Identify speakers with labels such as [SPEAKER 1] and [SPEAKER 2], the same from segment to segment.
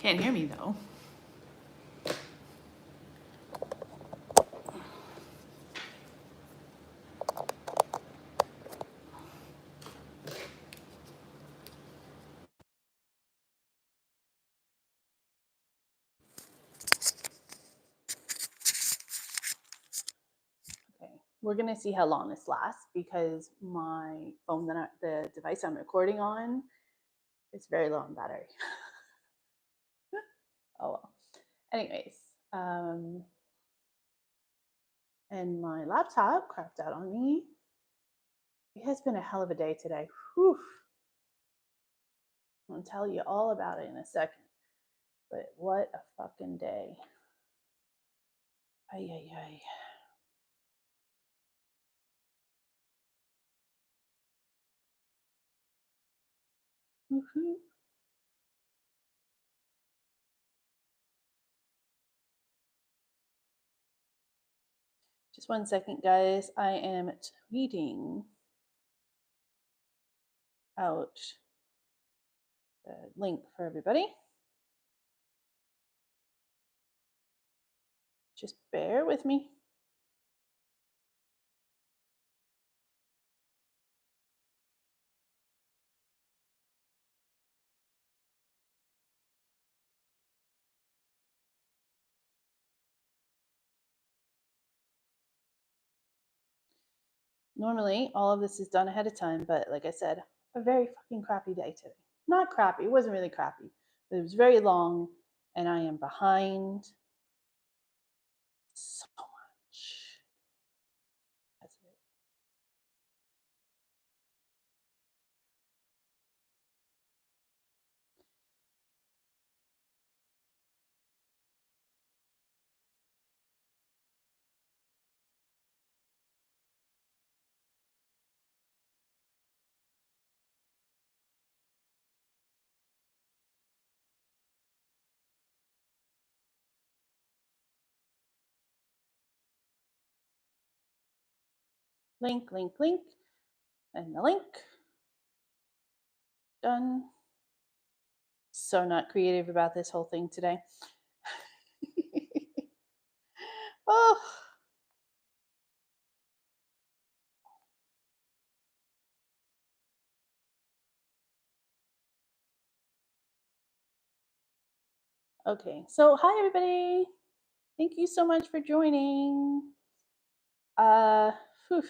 [SPEAKER 1] Can't hear me though. Okay, we're gonna see how long this lasts because my phone, the device I'm recording on, is very low on battery. Oh well. Anyways, and my laptop crapped out on me. It has been a hell of a day today. Whew. I'll tell you all about it in a second. But what a fucking day. Ay, ay, ay. Woohoo. Just 1 second, guys. I am tweeting out the link for everybody. Just bear with me. Normally, all of this is done ahead of time, but like I said, a very fucking crappy day today. Not crappy, it wasn't really crappy, but it was very long, and I am behind so much. That's it. Link, link, link, and the link. Done. So not creative about this whole thing today. Oh. Okay, so hi everybody. Thank you so much for joining. Whew.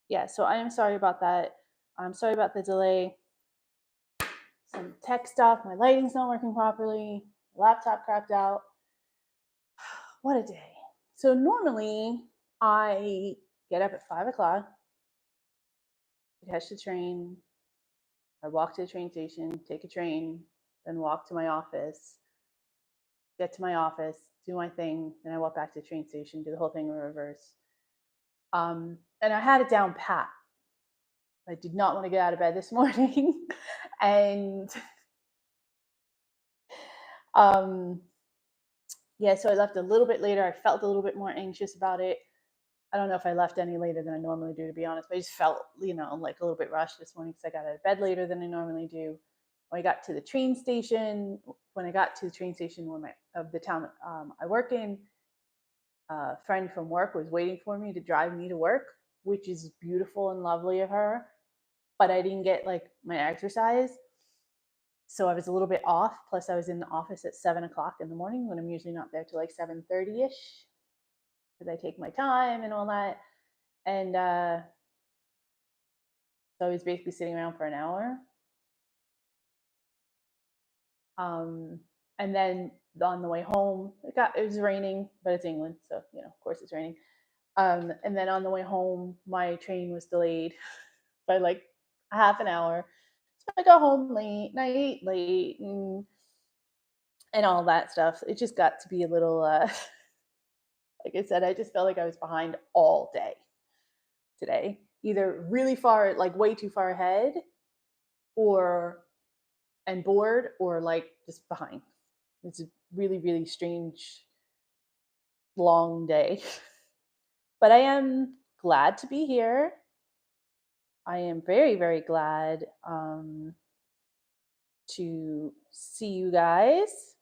[SPEAKER 1] Yeah, so I am sorry about that. I'm sorry about the delay. Some tech stuff, my lighting's not working properly, my laptop crapped out. What a day. So normally I get up at 5 o'clock, catch the train, I walk to the train station, take a train, then walk to my office, get to my office, do my thing, then I walk back to the train station, do the whole thing in reverse. And I had it down pat. I did not want to get out of bed this morning. And yeah, so I left a little bit later. I felt a little bit more anxious about it. I don't know if I left any later than I normally do, to be honest, but I just felt, like a little bit rushed this morning because I got out of bed later than I normally do. When I got to the train station, of the town I work in, a friend from work was waiting for me to drive me to work, which is beautiful and lovely of her. But I didn't get like my exercise, so I was a little bit off. Plus, I was in the office at 7 o'clock in the morning when I'm usually not there till like 7:30 ish, because I take my time and all that. And so I was basically sitting around for an hour. And then on the way home, it was raining, but it's England, so of course it's raining. And then on the way home, my train was delayed by like a half an hour. So I got home late, and I ate late, and all that stuff. It just got to be a little, like I said, I just felt like I was behind all day today, either really far, like way too far ahead, and bored, or like just behind. It's a really, really strange, long day. But I am glad to be here. I am very, very glad to see you guys.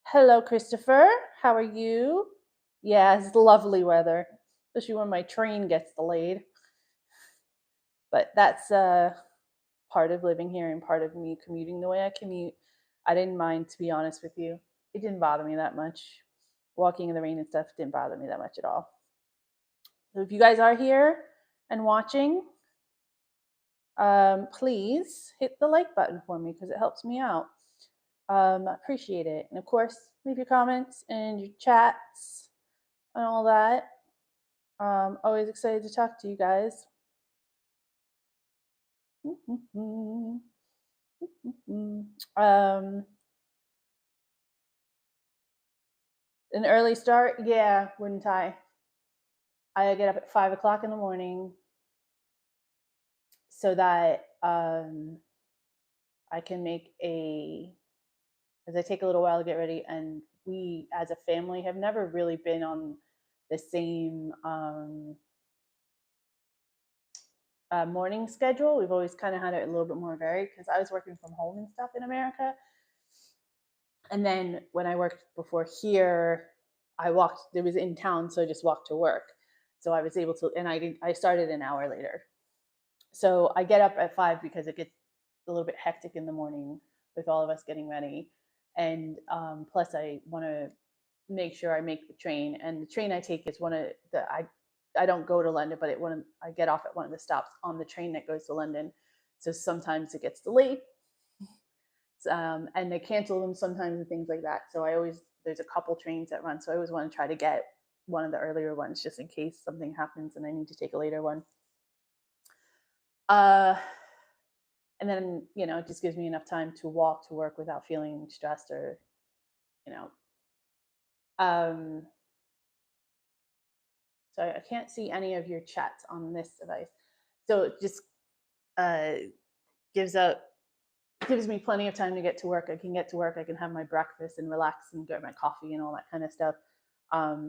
[SPEAKER 1] Hello, Christopher. How are you? Yeah, it's lovely weather, especially when my train gets delayed. But that's part of living here and part of me commuting the way I commute. I didn't mind, to be honest with you. It didn't bother me that much. Walking in the rain and stuff didn't bother me that much at all. So if you guys are here and watching, please hit the like button for me because it helps me out. I appreciate it. And of course, leave your comments and your chats and all that. Always excited to talk to you guys. An early start? Yeah, wouldn't I? I get up at 5 o'clock in the morning so that I can make because I take a little while to get ready, and we as a family have never really been on the same morning schedule. We've always kind of had it a little bit more varied because I was working from home and stuff in America. And then when I worked before here, it was in town, so I just walked to work. So I was able to, and I started an hour later. So I get up at 5 because it gets a little bit hectic in the morning with all of us getting ready. And plus I want to make sure I make the train. And the train I take is I don't go to London, but I get off at one of the stops on the train that goes to London. So sometimes it gets delayed. And they cancel them sometimes and things like that. So there's a couple trains that run. So I always want to try to get one of the earlier ones just in case something happens and I need to take a later one. And then, it just gives me enough time to walk to work without feeling stressed or, so I can't see any of your chats on this device. So it just gives me plenty of time to get to work. I can get to work, I can have my breakfast and relax and get my coffee and all that kind of stuff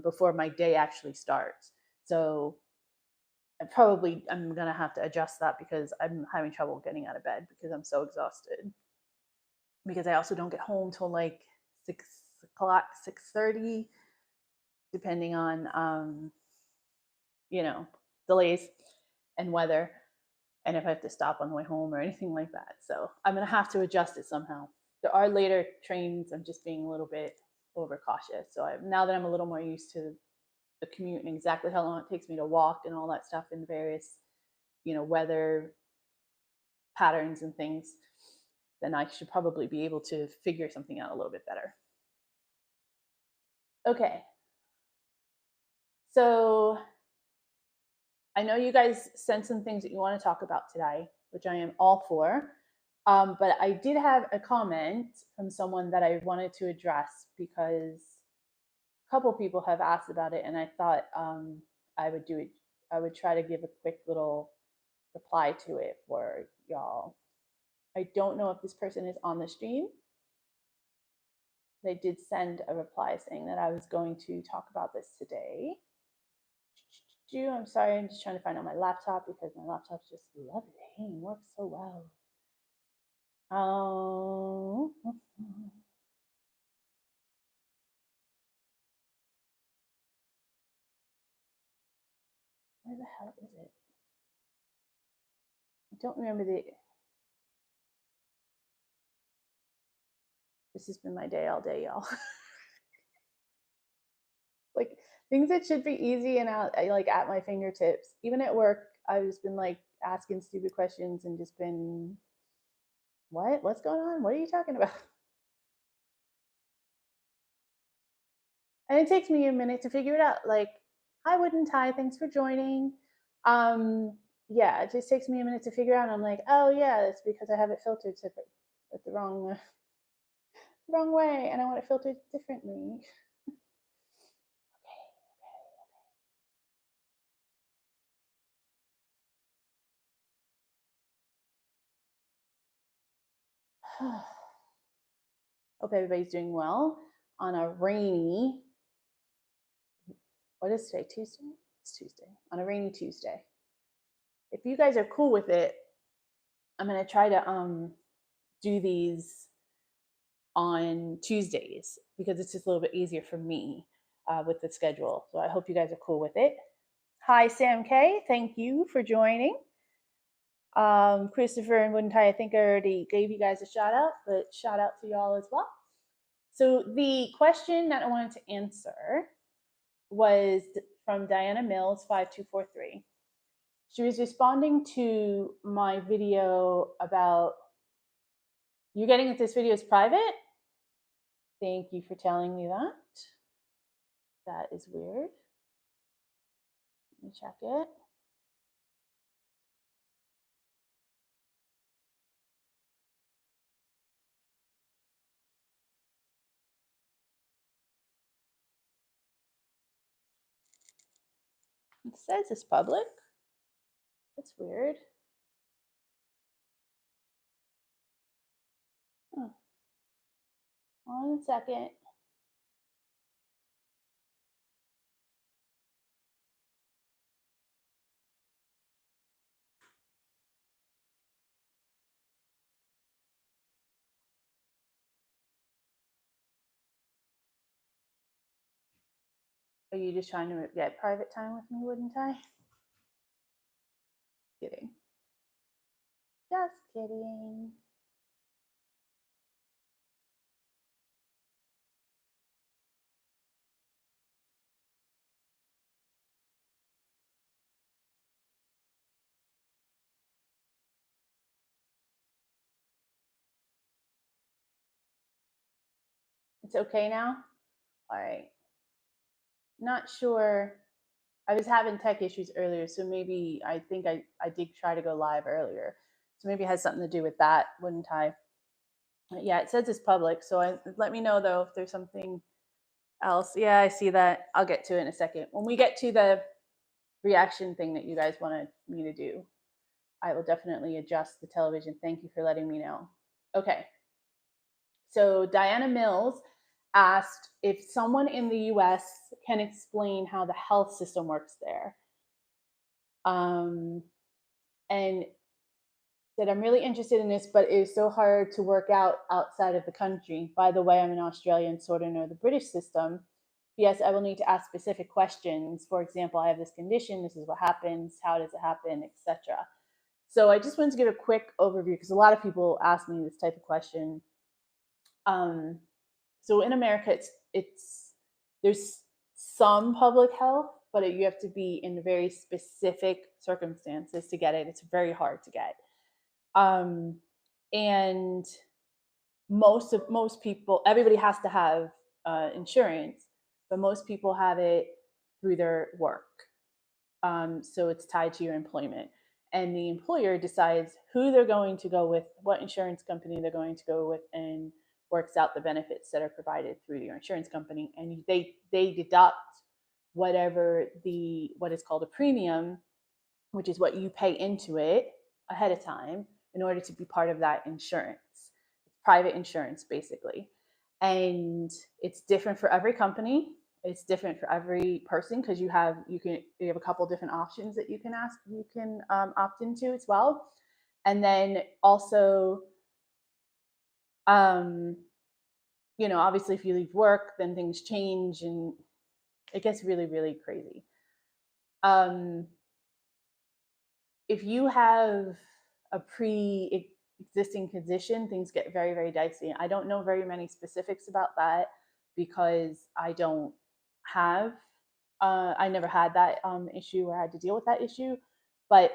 [SPEAKER 1] before my day actually starts. So I'm gonna have to adjust that because I'm having trouble getting out of bed because I'm so exhausted. Because I also don't get home till like 6 o'clock, 6:30, depending on delays and weather, and if I have to stop on the way home or anything like that. So I'm gonna have to adjust it somehow. There are later trains. I'm just being a little bit overcautious. So now that I'm a little more used to the commute and exactly how long it takes me to walk and all that stuff in various, weather patterns and things, then I should probably be able to figure something out a little bit better. Okay. So I know you guys sent some things that you want to talk about today, which I am all for. But I did have a comment from someone that I wanted to address because a couple people have asked about it, and I thought I would do it. I would try to give a quick little reply to it for y'all. I don't know if this person is on the stream. They did send a reply saying that I was going to talk about this today. I'm sorry, I'm just trying to find out my laptop because my laptop's just lovely and works so well. Where the hell is it? I don't remember this has been my day all day, y'all. Like things that should be easy and like at my fingertips. Even at work, I've just been like asking stupid questions and just been, what's going on? What are you talking about? And it takes me a minute to figure it out. Like, hi, Wooden Tie, thanks for joining. Yeah, it just takes me a minute to figure out. And I'm like, oh yeah, that's because I have it filtered the wrong way, and I want it filtered differently. Hope everybody's doing well on a rainy, what is today, Tuesday? It's Tuesday, on a rainy Tuesday. If you guys are cool with it, I'm gonna try to do these on Tuesdays because it's just a little bit easier for me with the schedule. So I hope you guys are cool with it. Hi, Sam K. Thank you for joining. Christopher and Woodentie, I think I already gave you guys a shout out, but shout out to y'all as well. So the question that I wanted to answer was from Diana Mills 5243. She was responding to my video about you getting that this video is private. Thank you for telling me that. That is weird. Let me check it. It says it's public. That's weird. Huh. 1 second. Are you just trying to get private time with me, wouldn't I? Kidding. Just kidding. It's okay now? All right. Not sure. I was having tech issues earlier, so maybe I think I did try to go live earlier. So maybe it has something to do with that, wouldn't I? Yeah, it says it's public. So let me know, though, if there's something else. Yeah, I see that. I'll get to it in a second. When we get to the reaction thing that you guys wanted me to do, I will definitely adjust the television. Thank you for letting me know. Okay. So Diana Mills asked if someone in the US can explain how the health system works there. And said, I'm really interested in this, but it's so hard to work out outside of the country. By the way, I'm an Australian, sort of know the British system. Yes, I will need to ask specific questions. For example, I have this condition, this is what happens, how does it happen, etc. So I just wanted to give a quick overview because a lot of people ask me this type of question. So in America, it's there's some public health, but you have to be in very specific circumstances to get it. It's very hard to get. And most people, everybody has to have insurance, but most people have it through their work. So it's tied to your employment, and the employer decides who they're going to go with, what insurance company they're going to go with, and works out the benefits that are provided through your insurance company, and they deduct whatever what is called a premium, which is what you pay into it ahead of time in order to be part of that insurance. It's private insurance, basically. And it's different for every company. It's different for every person because you have a couple different options that you can opt into as well. And then also, obviously, if you leave work, then things change and it gets really, really crazy. If you have a pre-existing condition, things get very, very dicey. I don't know very many specifics about that because I don't have, I never had that issue or had to deal with that issue, but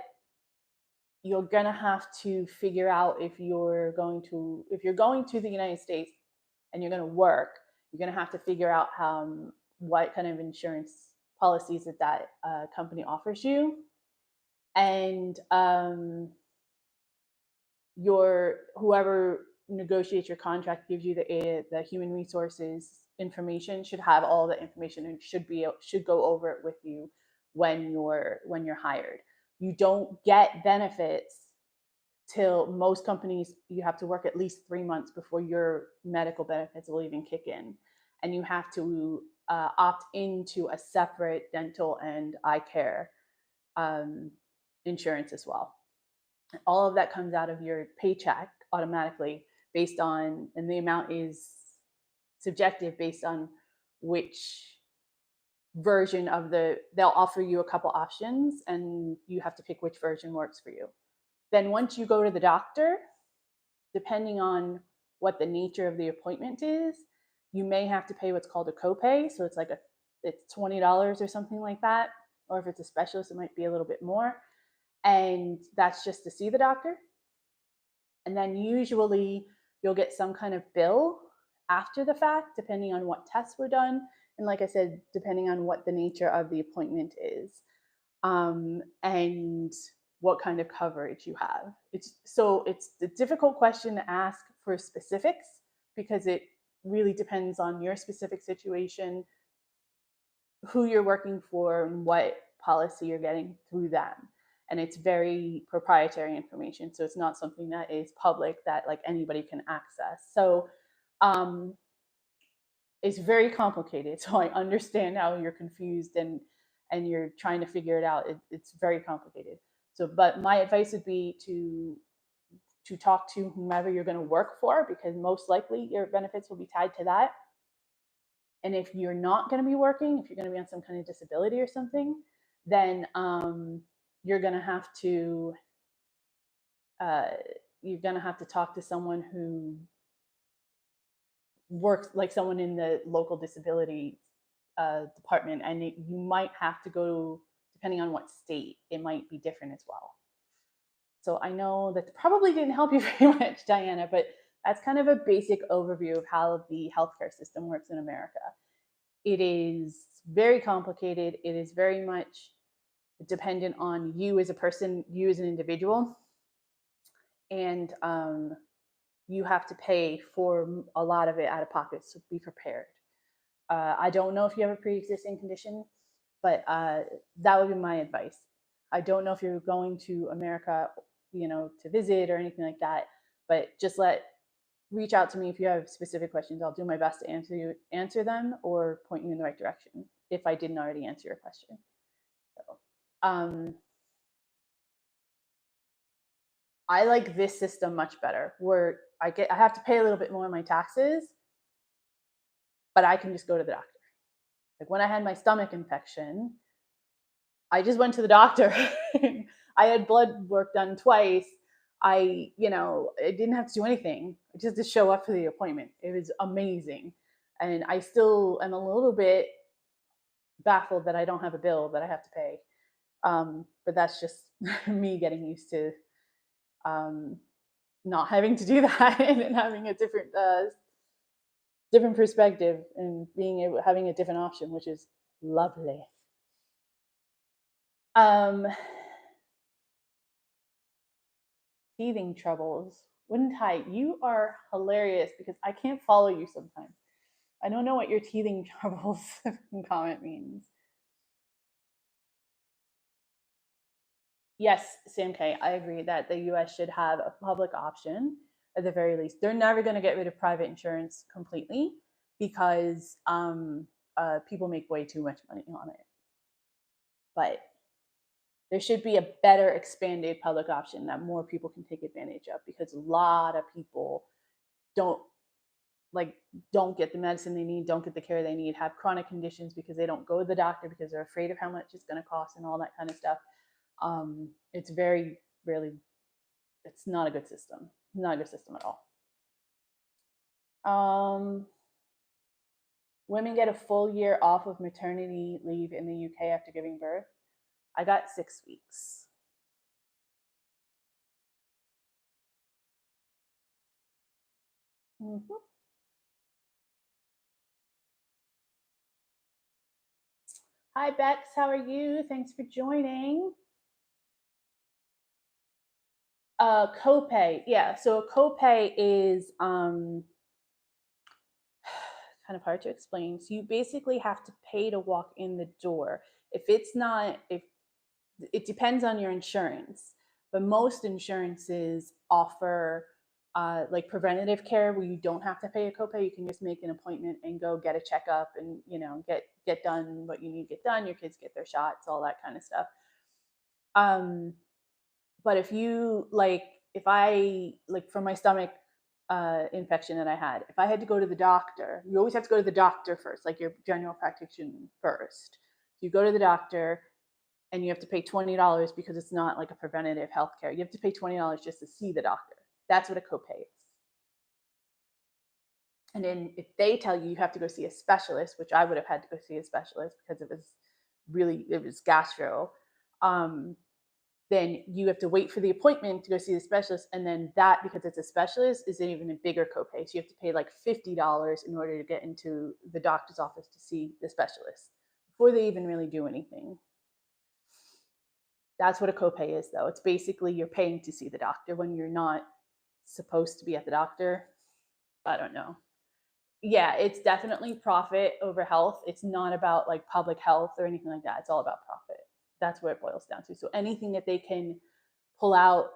[SPEAKER 1] you're gonna have to figure out if you're going to the United States and you're gonna work, you're gonna have to figure out what kind of insurance policies that company offers you. And whoever negotiates your contract, gives you the human resources information, should have all the information and should go over it with you when you're hired. You don't get benefits till most companies. You have to work at least 3 months before your medical benefits will even kick in, and you have to opt into a separate dental and eye care insurance as well. All of that comes out of your paycheck automatically based on, and the amount is subjective based on which version of they'll offer you a couple options and you have to pick which version works for you. Then once you go to the doctor, depending on what the nature of the appointment is, you may have to pay what's called a copay. So it's $20 or something like that. Or if it's a specialist, it might be a little bit more. And that's just to see the doctor. And then usually you'll get some kind of bill after the fact, depending on what tests were done. And like I said, depending on what the nature of the appointment is, and what kind of coverage you have. It's a difficult question to ask for specifics because it really depends on your specific situation, who you're working for, and what policy you're getting through them. And it's very proprietary information, so it's not something that is public that like anybody can access. So it's very complicated. So I understand how you're confused and you're trying to figure it out. It's very complicated. So, but my advice would be to talk to whomever you're going to work for, because most likely your benefits will be tied to that. And if you're not going to be working, if you're going to be on some kind of disability or something, then you're going to have to talk to someone who works, like someone in the local disability department, and you might have to go, depending on what state, it might be different as well. So I know that probably didn't help you very much, Diana, but that's kind of a basic overview of how the healthcare system works in America. It is very complicated. It is very much dependent on you as a person, you as an individual, and you have to pay for a lot of it out of pocket, so be prepared. I don't know if you have a pre-existing condition, but that would be my advice. I don't know if you're going to America, to visit or anything like that, but just reach out to me if you have specific questions. I'll do my best to answer them or point you in the right direction if I didn't already answer your question. So, I like this system much better, where I have to pay a little bit more in my taxes, but I can just go to the doctor. Like when I had my stomach infection, I just went to the doctor. I had blood work done twice. I didn't have to do anything, just to show up for the appointment. It was amazing. And I still am a little bit baffled that I don't have a bill that I have to pay. But that's just me getting used to not having to do that and having a different perspective and having a different option, which is lovely. Teething troubles. Wouldn't I? You are hilarious because I can't follow you sometimes. I don't know what your teething troubles comment means. Yes, Sam K, I agree that the US should have a public option at the very least. They're never going to get rid of private insurance completely because people make way too much money on it. But there should be a better expanded public option that more people can take advantage of, because a lot of people don't get the medicine they need, don't get the care they need, have chronic conditions because they don't go to the doctor because they're afraid of how much it's going to cost and all that kind of stuff. It's very rarely, it's not a good system. Not a good system at all. Women get a full year off of maternity leave in the UK after giving birth. I got 6 weeks. Mm-hmm. Hi, Bex. How are you? Thanks for joining. Copay. Yeah. So a copay is kind of hard to explain. So you basically have to pay to walk in the door. If it depends on your insurance, but most insurances offer like preventative care where you don't have to pay a copay. You can just make an appointment and go get a checkup and get done what you need to get done. Your kids get their shots, all that kind of stuff. But if I for my stomach, infection that I had. If I had to go to the doctor, you always have to go to the doctor first, like your general practitioner first. You go to the doctor and you have to pay $20 because it's not like a preventative healthcare. You have to pay $20 just to see the doctor. That's what a copay is. And then if they tell you you have to go see a specialist, which I would have had to go see a specialist because it was gastro, then you have to wait for the appointment to go see the specialist. And then that, because it's a specialist, is an even a bigger copay. So you have to pay like $50 in order to get into the doctor's office to see the specialist before they even really do anything. That's what a copay is, though. It's basically you're paying to see the doctor when you're not supposed to be at the doctor. I don't know. Yeah, it's definitely profit over health. It's not about like public health or anything like that. It's all about profit. That's what it boils down to. So anything that they can pull out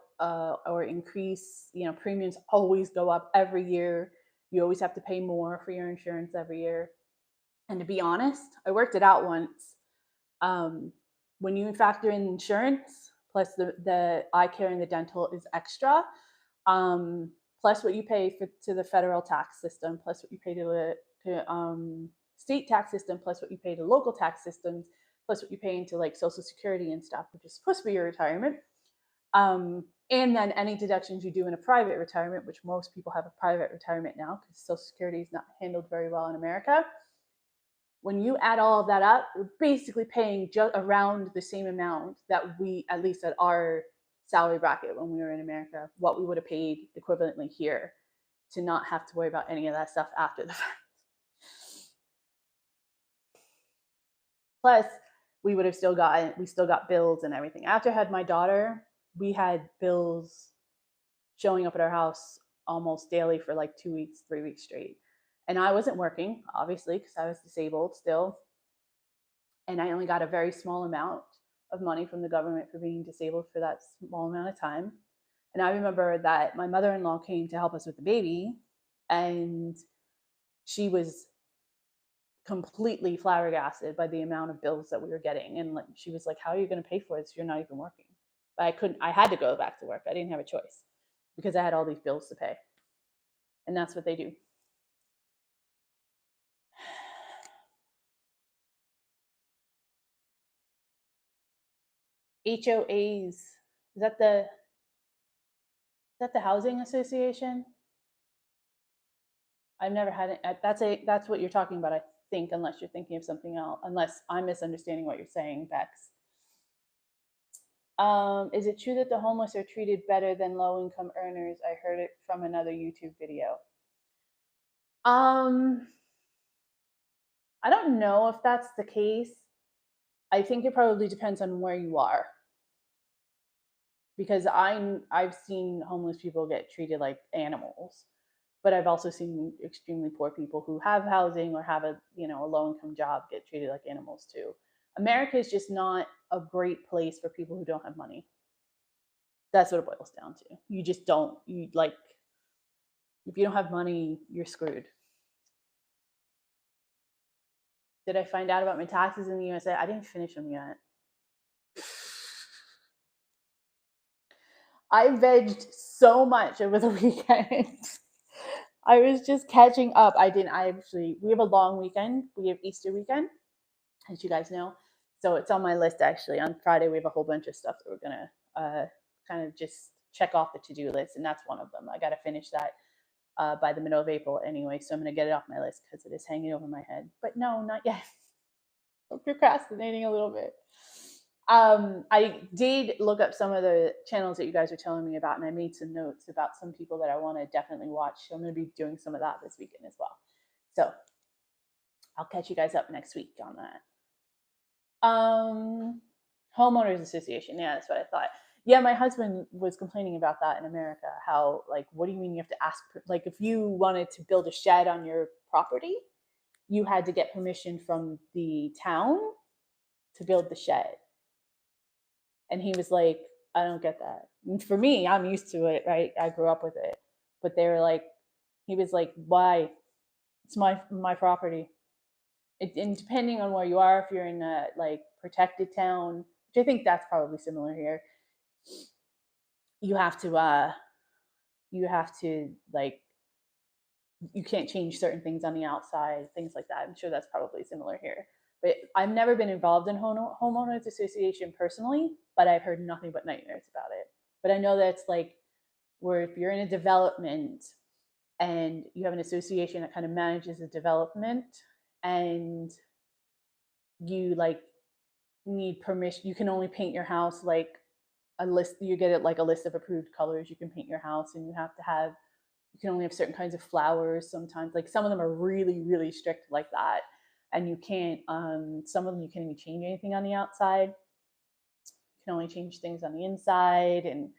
[SPEAKER 1] or increase, premiums always go up every year. You always have to pay more for your insurance every year. And to be honest, I worked it out once. When you factor in insurance, plus the eye care and the dental is extra, plus what you pay to the federal tax system, plus what you pay to the state tax system, plus what you pay to local tax systems, plus what you pay into like Social Security and stuff, which is supposed to be your retirement. And then any deductions you do in a private retirement, which most people have a private retirement now because Social Security is not handled very well in America. When you add all of that up, you're basically paying just around the same amount that we, at least at our salary bracket when we were in America, what we would have paid equivalently here to not have to worry about any of that stuff after the fact. Plus, we still got bills and everything. After I had my daughter, we had bills showing up at our house almost daily for like 2 weeks, 3 weeks straight. And I wasn't working, obviously, because I was disabled still. And I only got a very small amount of money from the government for being disabled for that small amount of time. And I remember that my mother-in-law came to help us with the baby, and she was completely flabbergasted by the amount of bills that we were getting. And she was like, how are you going to pay for this? You're not even working. But I had to go back to work. I didn't have a choice because I had all these bills to pay. And that's what they do. HOAs. Is that the housing association? I've never had it. That's what you're talking about, I think, unless you're thinking of something else, unless I'm misunderstanding what you're saying, Bex. Is it true that the homeless are treated better than low-income earners? I heard it from another YouTube video. I don't know if that's the case. I think it probably depends on where you are. Because I've seen homeless people get treated like animals, but I've also seen extremely poor people who have housing or have a low-income job get treated like animals too. America is just not a great place for people who don't have money. That's what it boils down to. You just don't. If you don't have money, you're screwed. Did I find out about my taxes in the USA? I didn't finish them yet. I vegged so much over the weekend. I was just catching up. We have a long weekend. We have Easter weekend, as you guys know. So it's on my list, actually. On Friday, we have a whole bunch of stuff that we're going to kind of just check off the to-do list, and that's one of them. I got to finish that by the middle of April anyway, so I'm going to get it off my list because it is hanging over my head. But no, not yet. I'm procrastinating a little bit. I did look up some of the channels that you guys were telling me about, and I made some notes about some people that I want to definitely watch. So I'm going to be doing some of that this weekend as well. So I'll catch you guys up next week on that. Homeowners Association. Yeah, that's what I thought. Yeah, my husband was complaining about that in America. How, what do you mean you have to ask? If you wanted to build a shed on your property, you had to get permission from the town to build the shed. And he was like, I don't get that. And for me, I'm used to it, right? I grew up with it. But they were like, he was like, why? It's my property. And depending on where you are, if you're in a protected town, which I think that's probably similar here, you have to you can't change certain things on the outside, things like that. I'm sure that's probably similar here. But I've never been involved in homeowners association personally, but I've heard nothing but nightmares about it. But I know that it's like where if you're in a development and you have an association that kind of manages the development and you like need permission, you can only paint your house like a list, you get it like a list of approved colors you can paint your house, and you have to have, you can only have certain kinds of flowers sometimes, like some of them are really really strict like that, and you can't some of them you can't even change anything on the outside, you can only change things on the inside, and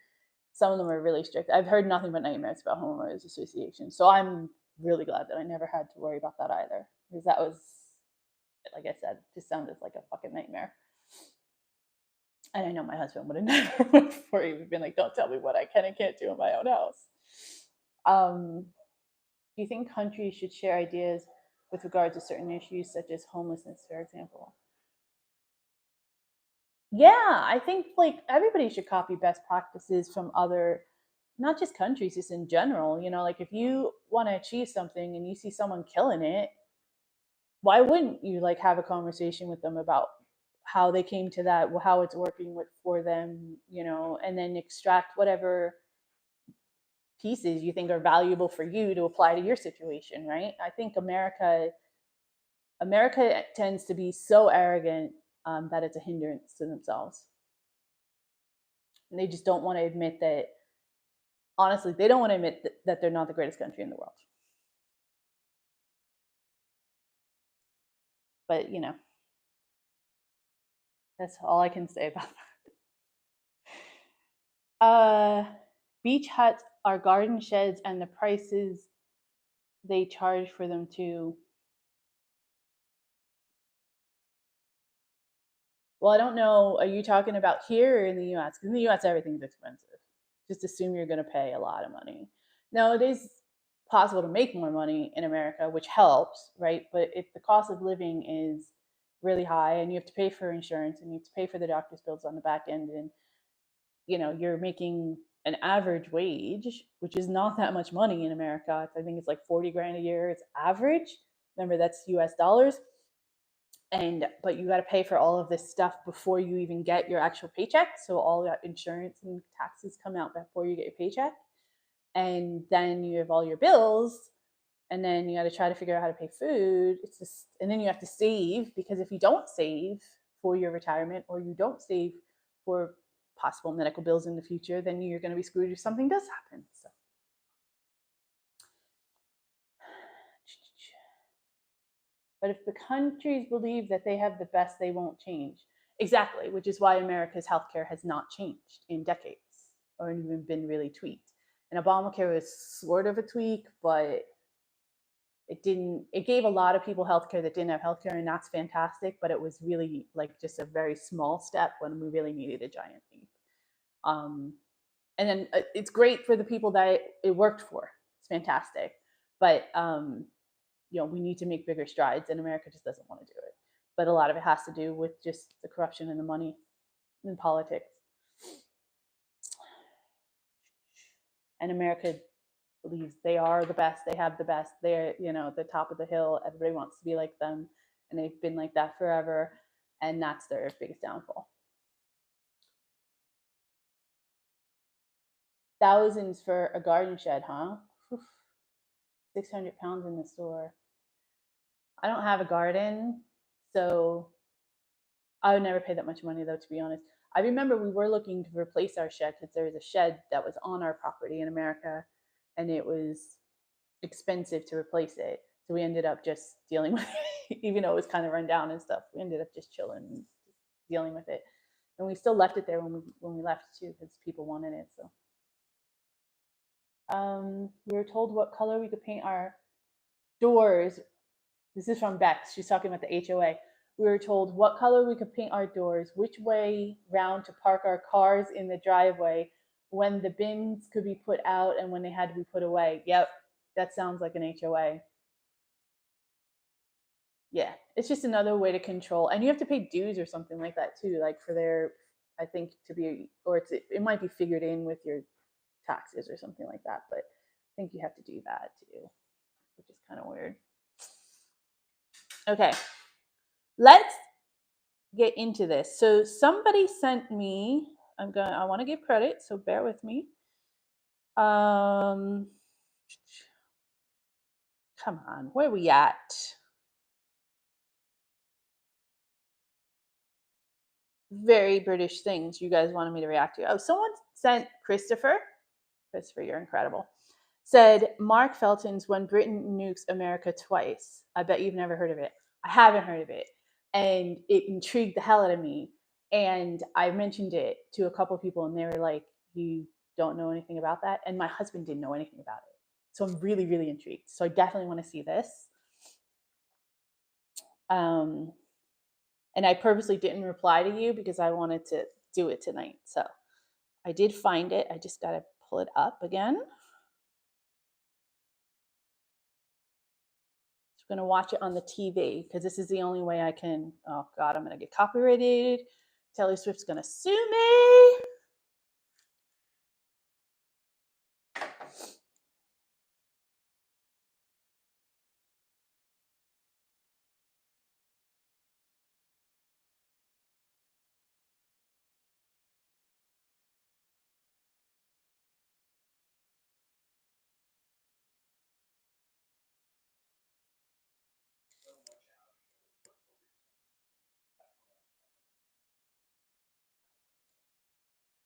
[SPEAKER 1] some of them are really strict. I've heard nothing but nightmares about homeowners associations, so I'm really glad that I never had to worry about that either, because that was, like I said, just sounded like a fucking nightmare. And I know my husband would have never went for it. He would have been like, don't tell me what I can and can't do in my own house. Do you think countries should share ideas with regard to certain issues such as homelessness, for example? Yeah, I think like everybody should copy best practices from other, not just countries, just in general. You know, like if you want to achieve something and you see someone killing it, why wouldn't you like have a conversation with them about how they came to that, how it's working with for them, you know, and then extract whatever pieces you think are valuable for you to apply to your situation, right? I think America tends to be so arrogant that it's a hindrance to themselves. And they just don't want to admit that, honestly, they don't want to admit that they're not the greatest country in the world. But, you know, that's all I can say about that. Beach huts are garden sheds, and the prices they charge for them too. Well, I don't know. Are you talking about here or in the US? Because in the US, everything's expensive. Just assume you're going to pay a lot of money. Now, it is possible to make more money in America, which helps, right? But if the cost of living is really high and you have to pay for insurance and you have to pay for the doctor's bills on the back end, and you know you're making an average wage, which is not that much money in America. I think it's like 40 grand a year. It's average. Remember, that's US dollars. And but you got to pay for all of this stuff before you even get your actual paycheck. So all that insurance and taxes come out before you get your paycheck. And then you have all your bills, and then you got to try to figure out how to pay food. It's just, and then you have to save, because if you don't save for your retirement, or you don't save for possible medical bills in the future, then you're going to be screwed if something does happen. So. But if the countries believe that they have the best, they won't change. Exactly, which is why America's healthcare has not changed in decades or even been really tweaked. And Obamacare was sort of a tweak, but it didn't, it gave a lot of people healthcare that didn't have healthcare, and that's fantastic, but it was really like just a very small step when we really needed a giant leap. And then it's great for the people that it worked for. It's fantastic. But you know, we need to make bigger strides, and America just doesn't want to do it. But a lot of it has to do with just the corruption and the money in politics. And America believes they are the best, they have the best, they're, you know, at the top of the hill, everybody wants to be like them, and they've been like that forever, and that's their biggest downfall. Thousands for a garden shed, huh? 600 pounds in the store. I don't have a garden, so I would never pay that much money, though, to be honest. I remember we were looking to replace our shed because there was a shed that was on our property in America, and it was expensive to replace it. So we ended up just dealing with it, even though it was kind of run down and stuff. We ended up just chilling and dealing with it, and we still left it there when we left too, because people wanted it. So we were told what color we could paint our doors. This is from Bex. She's talking about the HOA. We were told what color we could paint our doors, which way round to park our cars in the driveway, when the bins could be put out, and when they had to be put away. Yep, that sounds like an HOA. Yeah, it's just another way to control, and you have to pay dues or something like that too, like for their, I think, to be, or it might be figured in with your taxes or something like that, but I think you have to do that too. which is kind of weird. Okay, let's get into this. So somebody sent me, I want to give credit, so bear with me. Come on, where are we at? Very British things you guys wanted me to react to. Oh, someone sent Christopher, you're incredible, said Mark Felton's When Britain Nukes America Twice. I bet you've never heard of it. I haven't heard of it. And it intrigued the hell out of me. And I mentioned it to a couple people and they were like, you don't know anything about that? And my husband didn't know anything about it. So I'm really, really intrigued. So I definitely want to see this. And I purposely didn't reply to you because I wanted to do it tonight. So I did find it. I just got to pull it up again. I'm going to watch it on the TV because this is the only way I can. Oh, God, I'm going to get copyrighted. Taylor Swift's going to sue me.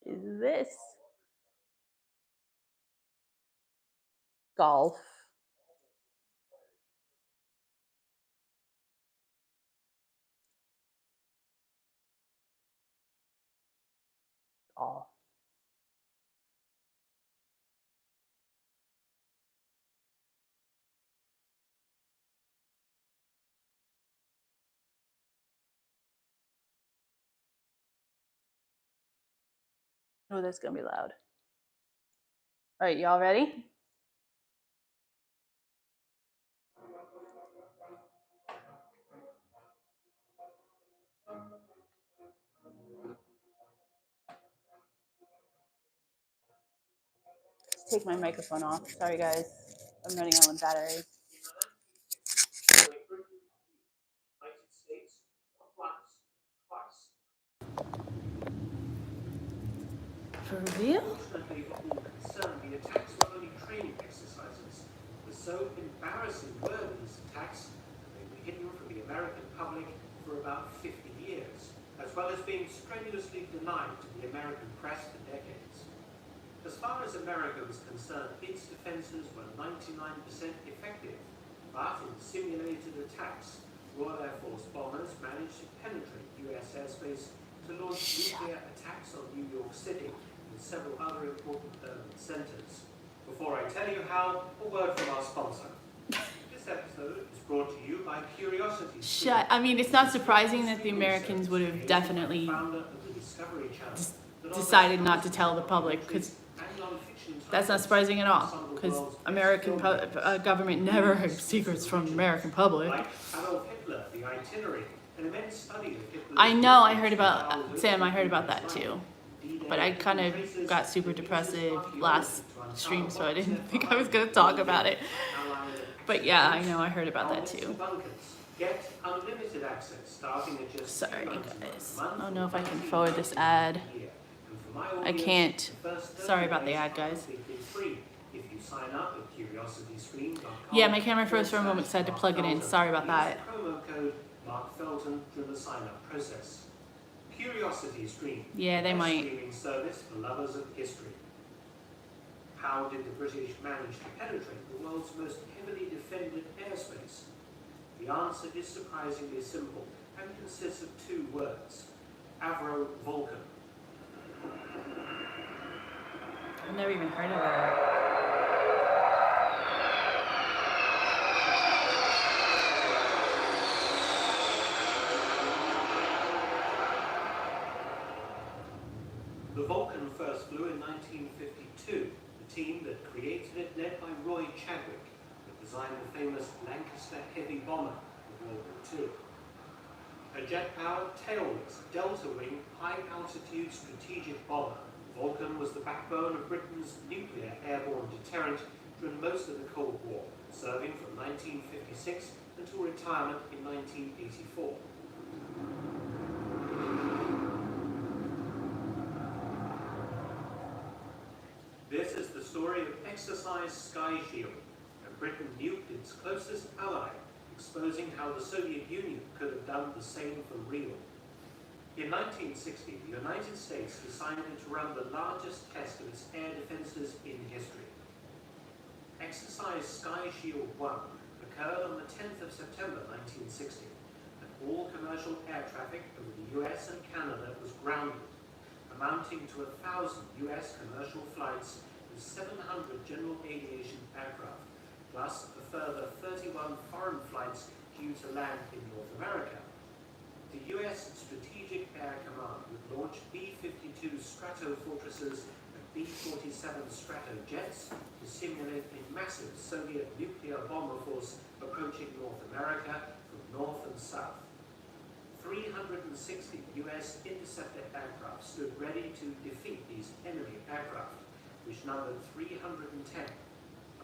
[SPEAKER 1] Is this golf? Golf. Oh, that's going to be loud. All right, y'all ready? Let's take my microphone off. Sorry, guys. I'm running out of battery. For real?
[SPEAKER 2] Unfortunately for all concerned, the attacks were only training exercises. The so embarrassing were these attacks, they were hidden from the American public for about 50 years, as well as being strenuously denied to the American press for decades. As far as America was concerned, its defenses were 99% effective, but in simulated attacks, Royal Air Force bombers managed to penetrate US airspace to launch nuclear attacks on New York City and several other important urban centers. Before I tell you how, a word from our sponsor. This episode is brought to you by Curiosity.
[SPEAKER 1] I mean, it's not surprising that the Americans would have definitely decided not to tell the public, because that's not surprising at all, because American government never had secrets from the American public. I know, I heard about, Sam, I heard about that too. But I kind of got super depressive last stream, so I didn't think I was going to talk about it. But yeah, I know, I heard about that too. Sorry, guys. I don't know if I can forward this ad. I can't. Sorry about the ad, guys. Yeah, my camera froze for a moment, so I had to plug it in. Sorry about that.
[SPEAKER 2] Mark Felton through the sign-up process. Curiosity Stream.
[SPEAKER 1] Yeah, they might.
[SPEAKER 2] Streaming service for lovers of history. How did the British manage to penetrate the world's most heavily defended airspace? The answer is surprisingly simple and consists of two words: Vulcan.
[SPEAKER 1] I've never even heard of that.
[SPEAKER 2] The Vulcan first flew in 1952. The team that created it, led by Roy Chadwick, that designed the famous Lancaster heavy bomber of World War II. A jet-powered tailless delta-wing high-altitude strategic bomber, Vulcan was the backbone of Britain's nuclear airborne deterrent during most of the Cold War serving from 1956 until retirement in 1984. This is the story of Exercise Sky Shield, and Britain nuked its closest ally, exposing how the Soviet Union could have done the same for real. In 1960, the United States decided to run the largest test of its air defenses in history. Exercise Sky Shield 1 occurred on the 10th of September 1960, and all commercial air traffic over the US and Canada was grounded, amounting to 1,000 US commercial flights with 700 general aviation aircraft, plus a further 31 foreign flights due to land in North America. The US Strategic Air Command would launch B-52 Stratofortresses and B-47 Stratojets to simulate a massive Soviet nuclear bomber force approaching North America from north and south. 360 US interceptor aircraft stood ready to defeat these enemy aircraft, which numbered 310.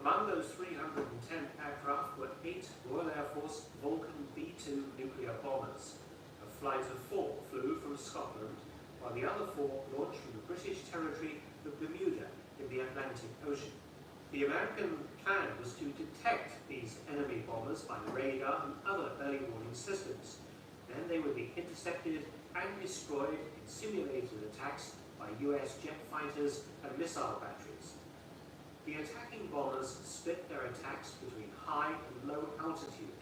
[SPEAKER 2] Among those 310 aircraft were 8 Royal Air Force Vulcan B-2 nuclear bombers. A flight of 4 flew from Scotland, while the other 4 launched from the British territory of Bermuda in the Atlantic Ocean. The American plan was to detect these enemy bombers by radar and other early warning systems. Then they would be intercepted and destroyed in simulated attacks by US jet fighters and missile batteries. The attacking bombers split their attacks between high and low altitude.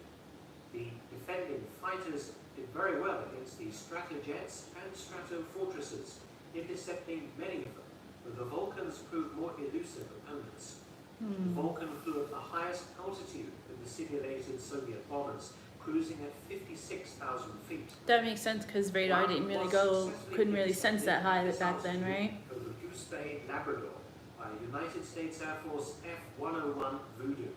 [SPEAKER 2] The defending fighters did very well against the Stratojets and Stratofortresses, intercepting many of them, but the Vulcans proved more elusive opponents. The Vulcan flew at the highest altitude of the simulated Soviet bombers, cruising at 56,000 feet.
[SPEAKER 1] That makes sense because radar couldn't really sense that high back then, right?
[SPEAKER 2] Over Goose Bay, Labrador, by United States Air Force F-101 Voodoo.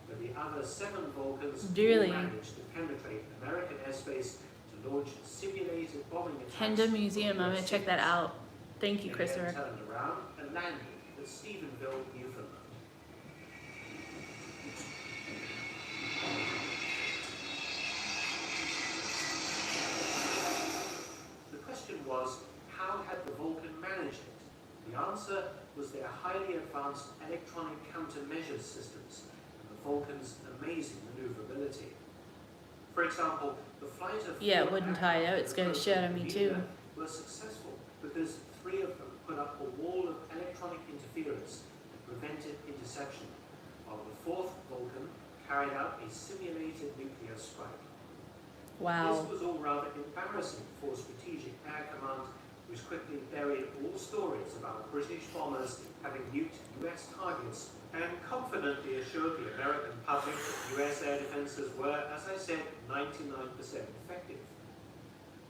[SPEAKER 2] But the other 7 Vulcans
[SPEAKER 1] Really?
[SPEAKER 2] managed to penetrate American airspace to launch simulated bombing attacks.
[SPEAKER 1] Henda Museum, I'm going to check that out. Thank you,
[SPEAKER 2] They
[SPEAKER 1] Christopher.
[SPEAKER 2] then turned around and landed at Stephenville, Newfoundland. The question was, how had the Vulcan managed it? The answer was their highly advanced electronic countermeasures systems and the Vulcan's amazing maneuverability. For example, the flight of
[SPEAKER 1] Yeah, wouldn't I? It's going to shadow me too.
[SPEAKER 2] were successful because 3 of them put up a wall of electronic interference that prevented interception, while the 4th Vulcan carried out a simulated nuclear strike.
[SPEAKER 1] Wow.
[SPEAKER 2] This was all rather embarrassing for Strategic Air Command, which quickly buried all stories about British bombers having nuked US targets and confidently assured the American public that US air defenses were, as I said, 99% effective.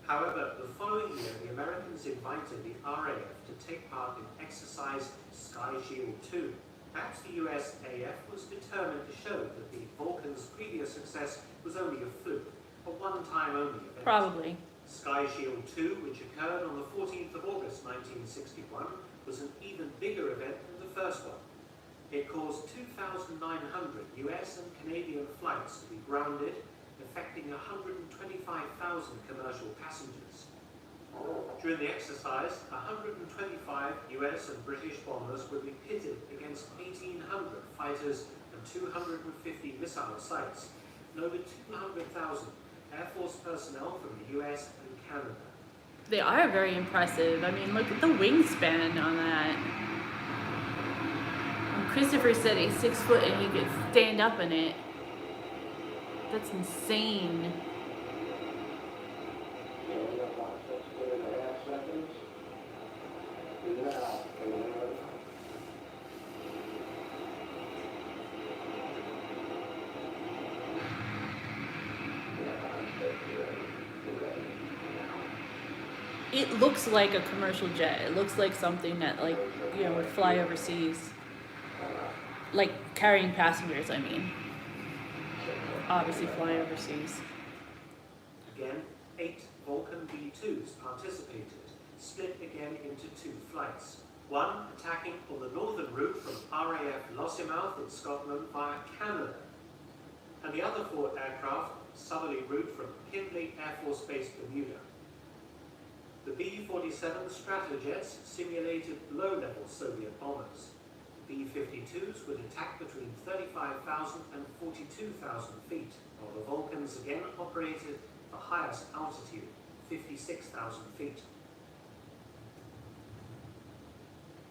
[SPEAKER 2] However, the following year, the Americans invited the RAF to take part in Exercise Sky Shield 2. Perhaps the USAF was determined to show that the Vulcan's previous success was only a fluke, a one-time only event.
[SPEAKER 1] Probably.
[SPEAKER 2] Sky Shield 2, which occurred on the 14th of August 1961, was an even bigger event than the first one. It caused 2,900 US and Canadian flights to be grounded, affecting 125,000 commercial passengers. During the exercise, 125 US and British bombers would be pitted against 1,800 fighters and 250 missile sites, and over 200,000 Air Force personnel from the US and Canada.
[SPEAKER 1] They are very impressive. I mean, look at the wingspan on that. And Christopher said he's 6 foot and he could stand up in it. That's insane. It looks like a commercial jet. It looks like something that, like, you know, would fly overseas. Like carrying passengers, I mean. Obviously fly overseas.
[SPEAKER 2] Again, 8 Vulcan B-2s participated, split again into 2 flights. One attacking on the northern route from RAF Lossiemouth in Scotland via Canada and the other 4 aircraft southerly route from Hindley Air Force Base, Bermuda. The B-47 Stratojets simulated low-level Soviet bombers. The B-52s would attack between 35,000 and 42,000 feet, while the Vulcans again operated at the highest altitude, 56,000 feet.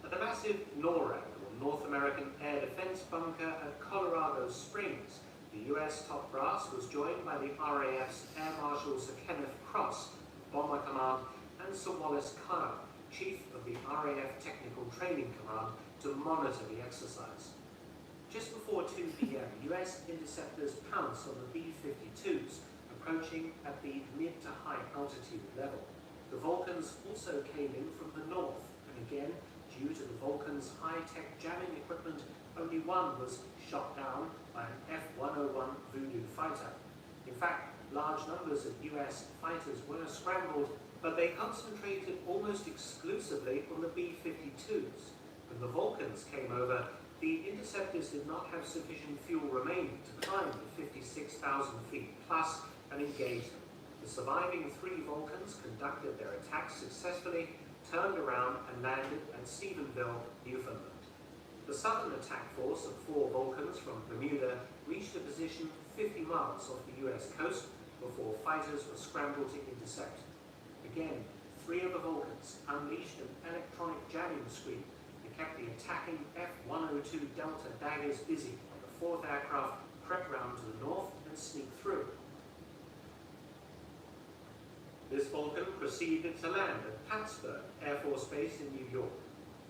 [SPEAKER 2] At the massive NORAD, or North American Air Defense Bunker at Colorado Springs, the US top brass was joined by the RAF's Air Marshal Sir Kenneth Cross, Bomber Command, and Sir Wallace Kyle, Chief of the RAF Technical Training Command, to monitor the exercise. Just before 2 p.m., US interceptors pounced on the B-52s, approaching at the mid to high altitude level. The Vulcans also came in from the north, and again, due to the Vulcans' high-tech jamming equipment, only one was shot down by an F-101 Voodoo fighter. In fact, large numbers of US fighters were scrambled, but they concentrated almost exclusively on the B-52s. When the Vulcans came over, the interceptors did not have sufficient fuel remaining to climb the 56,000 feet plus and engage them. The surviving 3 Vulcans conducted their attack successfully, turned around and landed at Stephenville, Newfoundland. The southern attack force of 4 Vulcans from Bermuda reached a position 50 miles off the US coast before fighters were scrambled to intercept. Again, 3 of the Vulcans unleashed an electronic jamming screen that kept the attacking F-102 Delta daggers busy, while the 4th aircraft crept round to the north and sneaked through. This Vulcan proceeded to land at Plattsburgh Air Force Base in New York.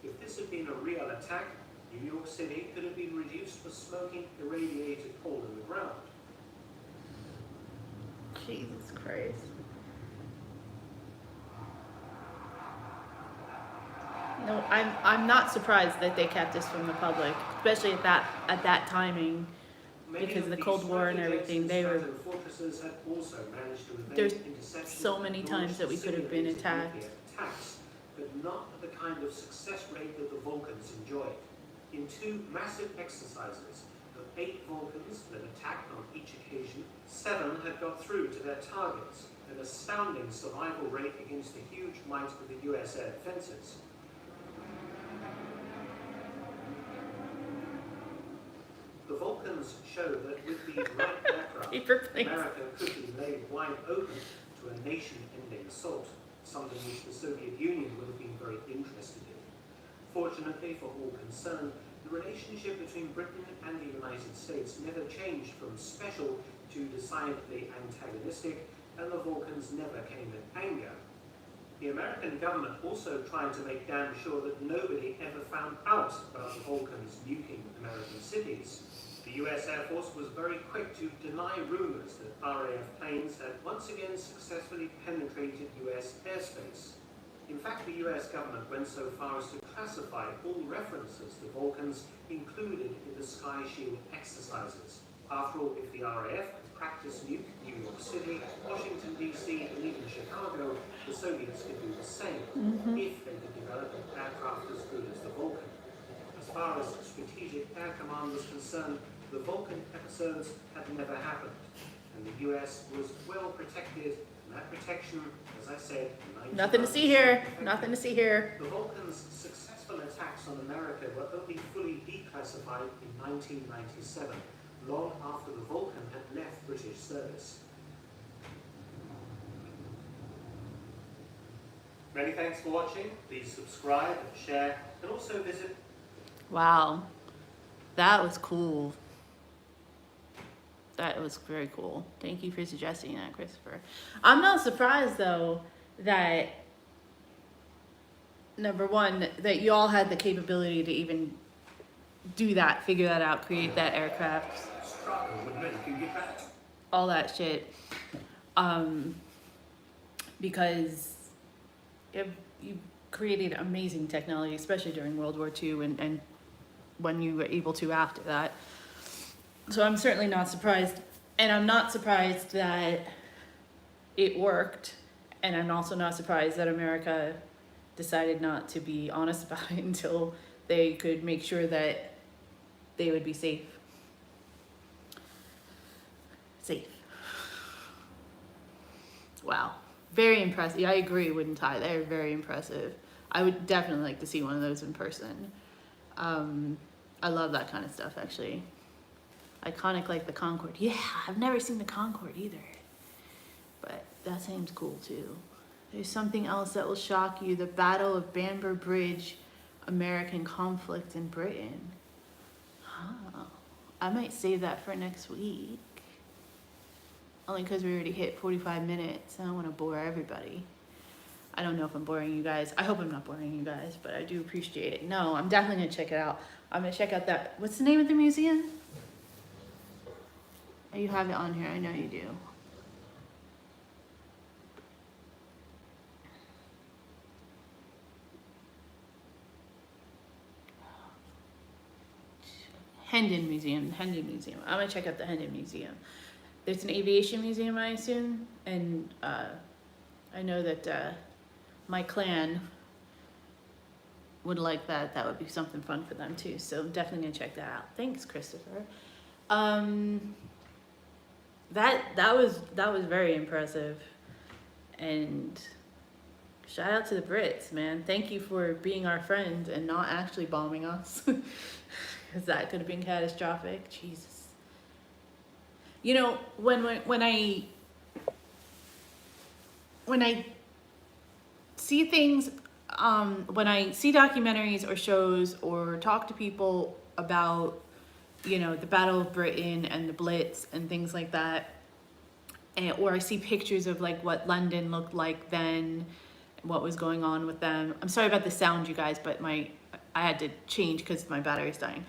[SPEAKER 2] If this had been a real attack, New York City could have been reduced to a smoking, irradiated hole in the ground.
[SPEAKER 1] Jesus Christ. No, I'm not surprised that they kept this from the public, especially at that timing, because of the Cold War and everything. They were. There's so many times that we could have been attacked.
[SPEAKER 2] But not at the kind of success rate that the Vulcans enjoyed. In 2 massive exercises of 8 Vulcans that attacked on each occasion, 7 had got through to their targets, an astounding survival rate against the huge might of the US air defenses. The Vulcans showed that with the right aircraft, America could be laid wide open to a nation-ending assault, something which the Soviet Union would have been very interested in. Fortunately for all concerned, the relationship between Britain and the United States never changed from special to decidedly antagonistic, and the Vulcans never came in anger. The American government also tried to make damn sure that nobody ever found out about the Vulcans nuking American cities. The US Air Force was very quick to deny rumors that RAF planes had once again successfully penetrated US airspace. In fact, the US government went so far as to classify all references to Vulcans included in the Sky Shield exercises. After all, if the RAF could practice nuke New York City, Washington DC, and even Chicago, the Soviets could do the same if they could develop an aircraft as good as the Vulcan. As far as strategic air command was concerned, the Vulcan episodes had never happened, and the US was well protected, and that protection, as I said,
[SPEAKER 1] Nothing to see here. Nothing to see here.
[SPEAKER 2] The Vulcans' successful attacks on America were only fully declassified in 1997, long after the Vulcan had left British service. Many thanks for watching. Please subscribe and share, and also visit.
[SPEAKER 1] Wow, that was cool. That was very cool. Thank you for suggesting that, Christopher. I'm not surprised, though, that, number one, that you all had the capability to even do that, figure that out, create that aircraft, all that shit. Because you created amazing technology, especially during World War II and when you were able to after that. So I'm certainly not surprised, and I'm not surprised that it worked, and I'm also not surprised that America decided not to be honest about it until they could make sure that they would be safe. safe. Wow. Very impressive. I agree, wouldn't I? They're very impressive. I would definitely like to see one of those in person. I love that kind of stuff, actually. Iconic like the Concorde. Yeah, I've never seen the Concorde either. But that seems cool too. There's something else that will shock you. The Battle of Bamber Bridge, American conflict in Britain. Huh. I might save that for next week. Only because we already hit 45 minutes. I don't want to bore everybody. I don't know if I'm boring you guys. I hope I'm not boring you guys, but I do appreciate it. No, I'm definitely going to check it out. I'm going to check out that. What's the name of the museum? Oh, you have it on here. I know you do. Hendon Museum. Hendon Museum. I'm going to check out the Hendon Museum. There's an aviation museum, I assume. And I know that my clan would like that. That would be something fun for them too. So I'm definitely gonna check that out. Thanks, Christopher. That was very impressive. And shout out to the Brits, man. Thank you for being our friend and not actually bombing us. Because that could have been catastrophic. Jesus. You know, when I see things, when I see documentaries or shows or talk to people about, you know, the Battle of Britain and the Blitz and things like that, or I see pictures of like what London looked like then, what was going on with them. I'm sorry about the sound, you guys, but I had to change because my battery's dying.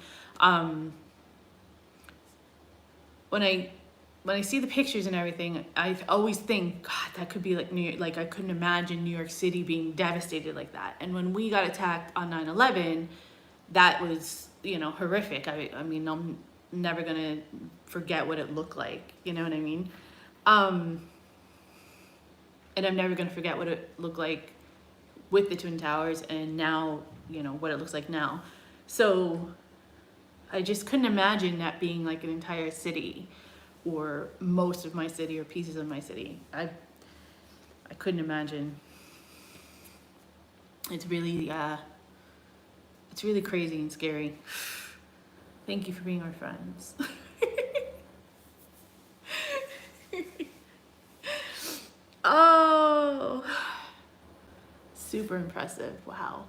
[SPEAKER 1] When I see the pictures and everything, I always think, God, that could be like New York. Like I couldn't imagine New York City being devastated like that. And when we got attacked on 9/11, that was, you know, horrific. I mean, I'm never gonna forget what it looked like. You know what I mean? And I'm never gonna forget what it looked like with the Twin Towers, and now, you know, what it looks like now. So I just couldn't imagine that being like an entire city, or most of my city, or pieces of my city. I couldn't imagine. It's really crazy and scary. Thank you for being our friends. Oh, super impressive. Wow.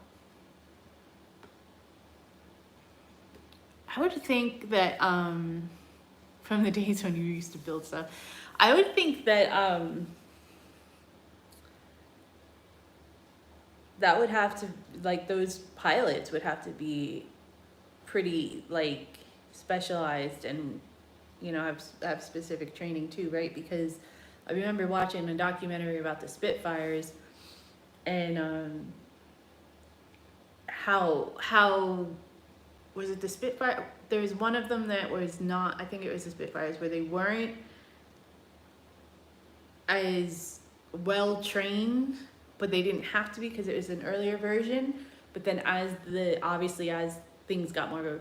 [SPEAKER 1] I would think that from the days when you used to build stuff, I would think that that would have to, like, those pilots would have to be pretty like specialized and, you know, have specific training too, right? Because I remember watching a documentary about the Spitfires and how was it the Spitfire? There was one of them that was not, I think it was the Spitfires, where they weren't as well trained, but they didn't have to be because it was an earlier version. But then as things got more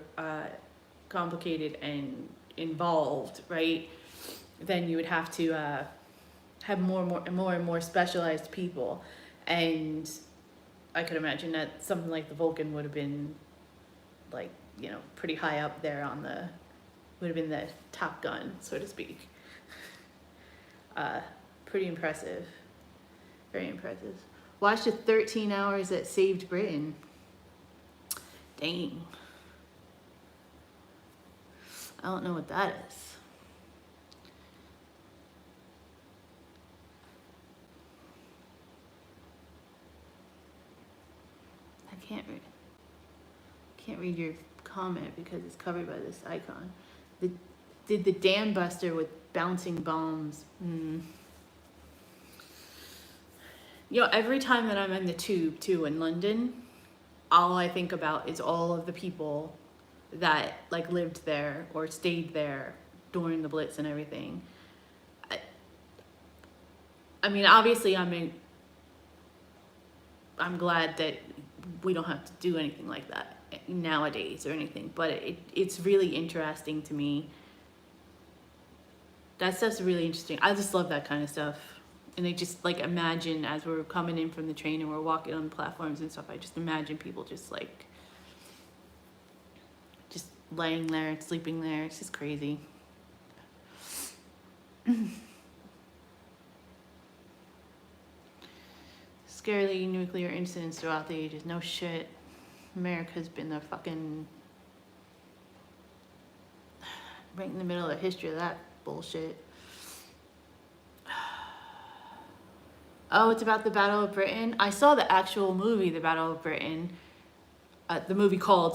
[SPEAKER 1] complicated and involved, right, then you would have to have more and more specialized people. And I could imagine that something like the Vulcan would have been, like, you know, pretty high up there on would have been the Top Gun, so to speak. Pretty impressive. Very impressive. Watched the 13 hours that saved Britain. Dang. I don't know what that is. I can't read your comment because it's covered by this icon. Did the dam buster with bouncing bombs. You know, every time that I'm in the tube too in London, all I think about is all of the people that like lived there or stayed there during the Blitz and everything. I mean, obviously I'm glad that we don't have to do anything like that nowadays or anything, but it's really interesting to me That stuff's really interesting. I just love that kind of stuff. And I just like imagine as we're coming in from the train and we're walking on the platforms and stuff, I just imagine people just like just laying there and sleeping there. It's just crazy. Scarily nuclear incidents throughout the ages. No shit. America's been the fucking right in the middle of the history of that bullshit. Oh, it's about the Battle of Britain. I saw the actual movie, The Battle of Britain. The movie called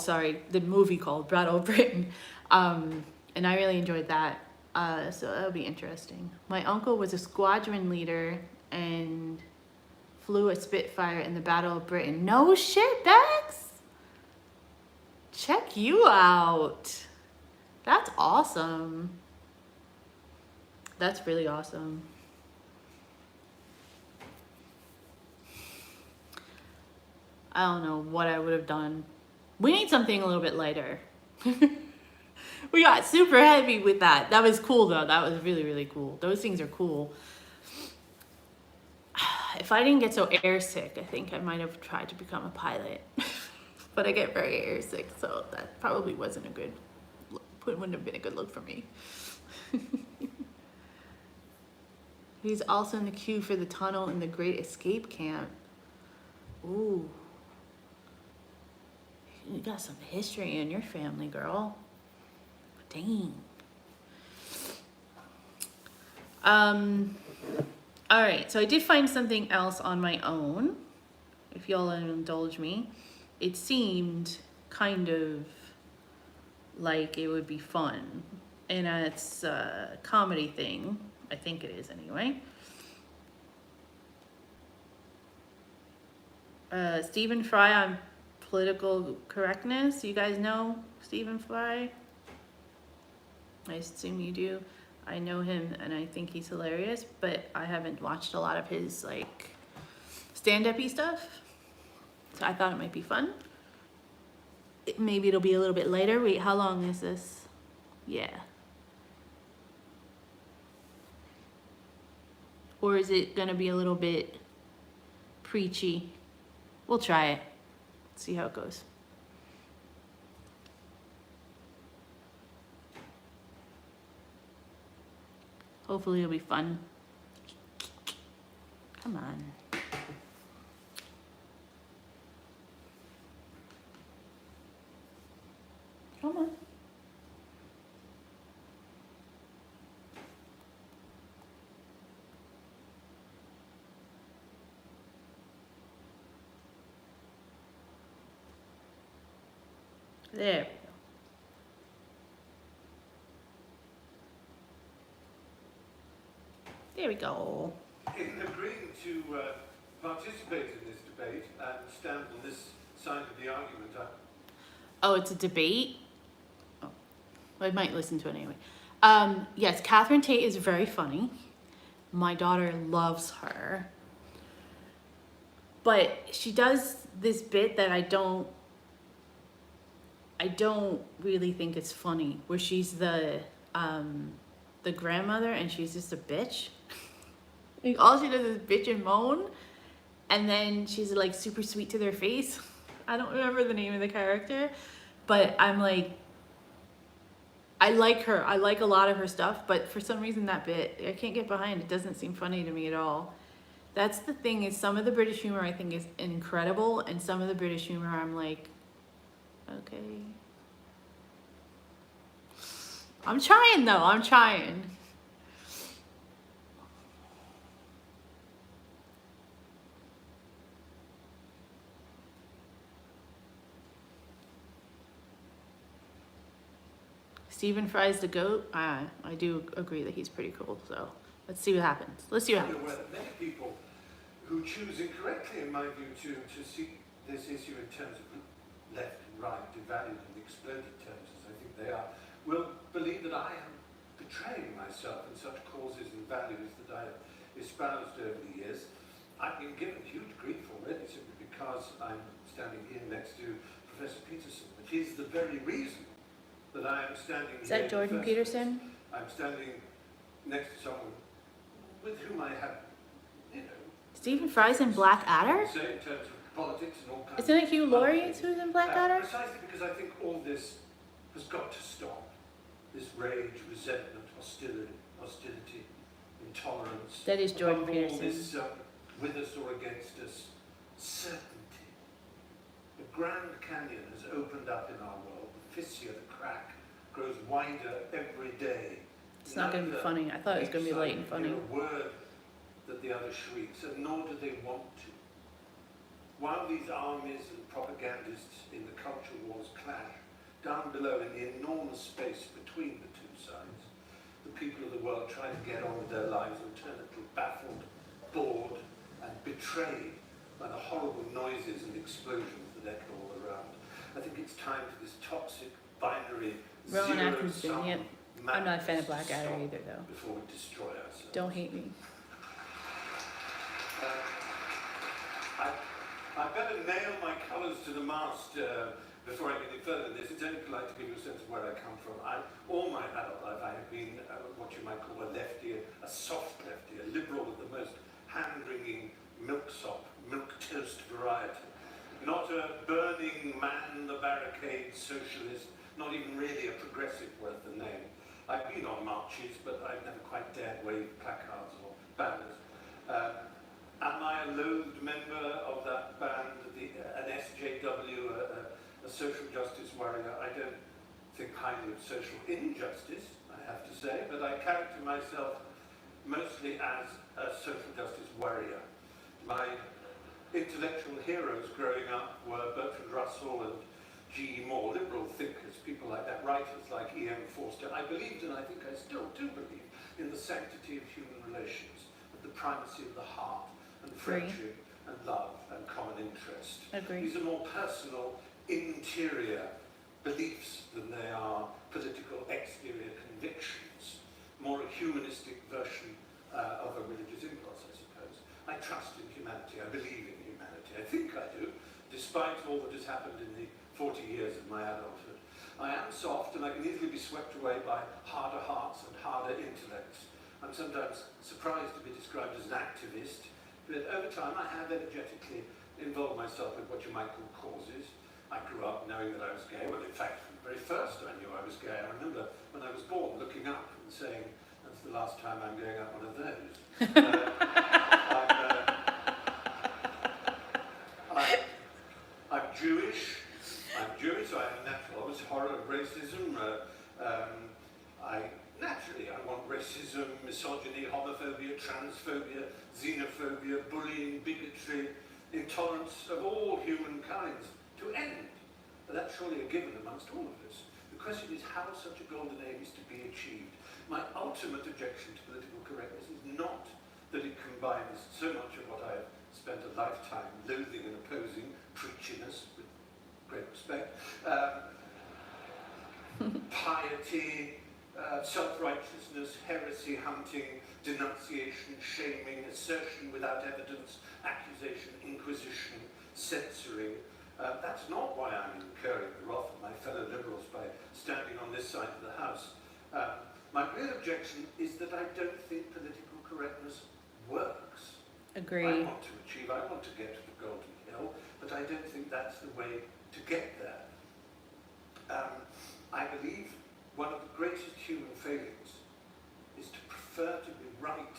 [SPEAKER 1] Battle of Britain. And I really enjoyed that. So that'll be interesting. My uncle was a squadron leader and flew a Spitfire in the Battle of Britain. No shit, Bex! Check you out. That's awesome. That's really awesome. I don't know what I would have done. We need something a little bit lighter. We got super heavy with that. That was cool though. That was really, really cool. Those things are cool. If I didn't get so airsick, I think I might have tried to become a pilot. But I get very airsick, so that probably wasn't a good look. Wouldn't have been a good look for me. He's also in the queue for the tunnel in the Great Escape Camp. Ooh. You got some history in your family, girl. Dang. All right, so I did find something else on my own. If y'all will indulge me. It seemed kind of like it would be fun. And it's a comedy thing. I think it is anyway. Stephen Fry on Political Correctness. You guys know Stephen Fry? I assume you do. I know him and I think he's hilarious, but I haven't watched a lot of his like stand-up-y stuff. So I thought it might be fun. Maybe it'll be a little bit later. Wait, how long is this? Yeah. Or is it gonna be a little bit preachy? We'll try it. See how it goes. Hopefully it'll be fun. Come on. Come on. There we go. There we go.
[SPEAKER 2] In agreeing to participate in this debate and stand on this side of the argument,
[SPEAKER 1] Oh, it's a debate? Oh, I might listen to it anyway. Yes, Catherine Tate is very funny. My daughter loves her. But she does this bit that I don't really think it's funny, where she's the grandmother and she's just a bitch. Like all she does is bitch and moan, and then she's like super sweet to their face. I don't remember the name of the character, but I'm like, I like her. I like a lot of her stuff, but for some reason that bit, I can't get behind. It doesn't seem funny to me at all. That's the thing, is some of the British humor I think is incredible, and some of the British humor I'm like, okay. I'm trying though, I'm trying. Stephen Fry's the GOAT. I do agree that he's pretty cool, so let's see what happens. Let's see what happens.
[SPEAKER 2] I'm aware that many people who choose incorrectly, in my view, to see this issue in terms of left and right, devalued and exploded terms, as I think they are, will believe that I am betraying myself in such causes and values that I have espoused over the years. I've been given huge grief already simply because I'm standing here next to Professor Peterson, which is the very reason that I am standing here.
[SPEAKER 1] Is that Jordan Peterson?
[SPEAKER 2] I'm standing
[SPEAKER 3] next to someone with whom I have, you know,
[SPEAKER 1] Stephen Fry's in Blackadder?
[SPEAKER 3] say in terms of politics and all kinds
[SPEAKER 1] Isn't it Hugh
[SPEAKER 3] of
[SPEAKER 1] Laurie
[SPEAKER 3] things.
[SPEAKER 1] who's in Blackadder?
[SPEAKER 3] Precisely because I think all this has got to stop. This rage, resentment, hostility, intolerance.
[SPEAKER 1] That is Jordan
[SPEAKER 3] above all
[SPEAKER 1] Peterson.
[SPEAKER 3] this with us or against us, certainty. The Grand Canyon has opened up in our world. The fissure, the crack, grows wider every day.
[SPEAKER 1] It's not going to be funny. I thought it was going to be late and funny.
[SPEAKER 3] A word that the other shrieks, and nor do they want to. While these armies and propagandists in the culture wars clash, down below in the enormous space between the two sides, the people of the world try to get on with their lives alternately baffled, bored, and betrayed by the horrible noises and explosions that echo all around. I think it's time for this toxic, binary,
[SPEAKER 1] Rowan
[SPEAKER 3] zero-sum
[SPEAKER 1] Atkinson, yep. I'm not a fan of Blackadder either, though.
[SPEAKER 3] Before we destroy ourselves.
[SPEAKER 1] Don't hate me.
[SPEAKER 3] I better nail my colours to the mast before I get any further than this. It's only polite to give you a sense of where I come from. All my adult life I have been what you might call a lefty, a soft lefty, a liberal with the most hand-wringing milksop, milk toast variety. Not a burning man the barricade socialist, not even really a progressive worth the name. I've been on marches, but I've never quite dared wave placards or banners. Am I a loathed member of that band, an SJW, a social justice warrior? I don't think highly of social injustice, I have to say, but I character myself mostly as a social justice warrior. My intellectual heroes growing up were Bertrand Russell and G.E. Moore, liberal thinkers, people like that, writers like E.M. Forster. I believed, and I think I still do believe, in the sanctity of human relations, of the primacy of the heart, and friendship, and love, and common interest.
[SPEAKER 1] Agree.
[SPEAKER 3] These are more personal, interior beliefs than they are political exterior convictions, more a humanistic version of a religious impulse, I suppose. I trust in humanity, I believe in humanity, I think I do, despite all that has happened in the 40 years of my adulthood. I am soft and I can easily be swept away by harder hearts and harder intellects. I'm sometimes surprised to be described as an activist, but over time I have energetically involved myself with what you might call causes. I grew up knowing that I was gay. Well, in fact, from the very first I knew I was gay. I remember when I was born looking up and saying, that's the last time I'm going up one of those. I'm Jewish. So I have a natural, obvious horror of racism. I want racism, misogyny, homophobia, transphobia, xenophobia, bullying, bigotry, intolerance of all humankind to end. But that's surely a given amongst all of us. The question is how such a golden aim is to be achieved. My ultimate objection to political correctness is not that it combines so much of what I have spent a lifetime loathing and opposing, preachiness, with great respect, piety, self-righteousness, heresy hunting, denunciation, shaming, assertion without evidence, accusation, inquisition, censoring. That's not why I'm incurring the wrath of my fellow liberals by standing on this side of the House. My real objection is that I don't think political correctness works.
[SPEAKER 1] Agree.
[SPEAKER 3] I want to achieve, I want to get to the Golden Hill, but I don't think that's the way to get there. I believe one of the greatest human failings is to prefer to be right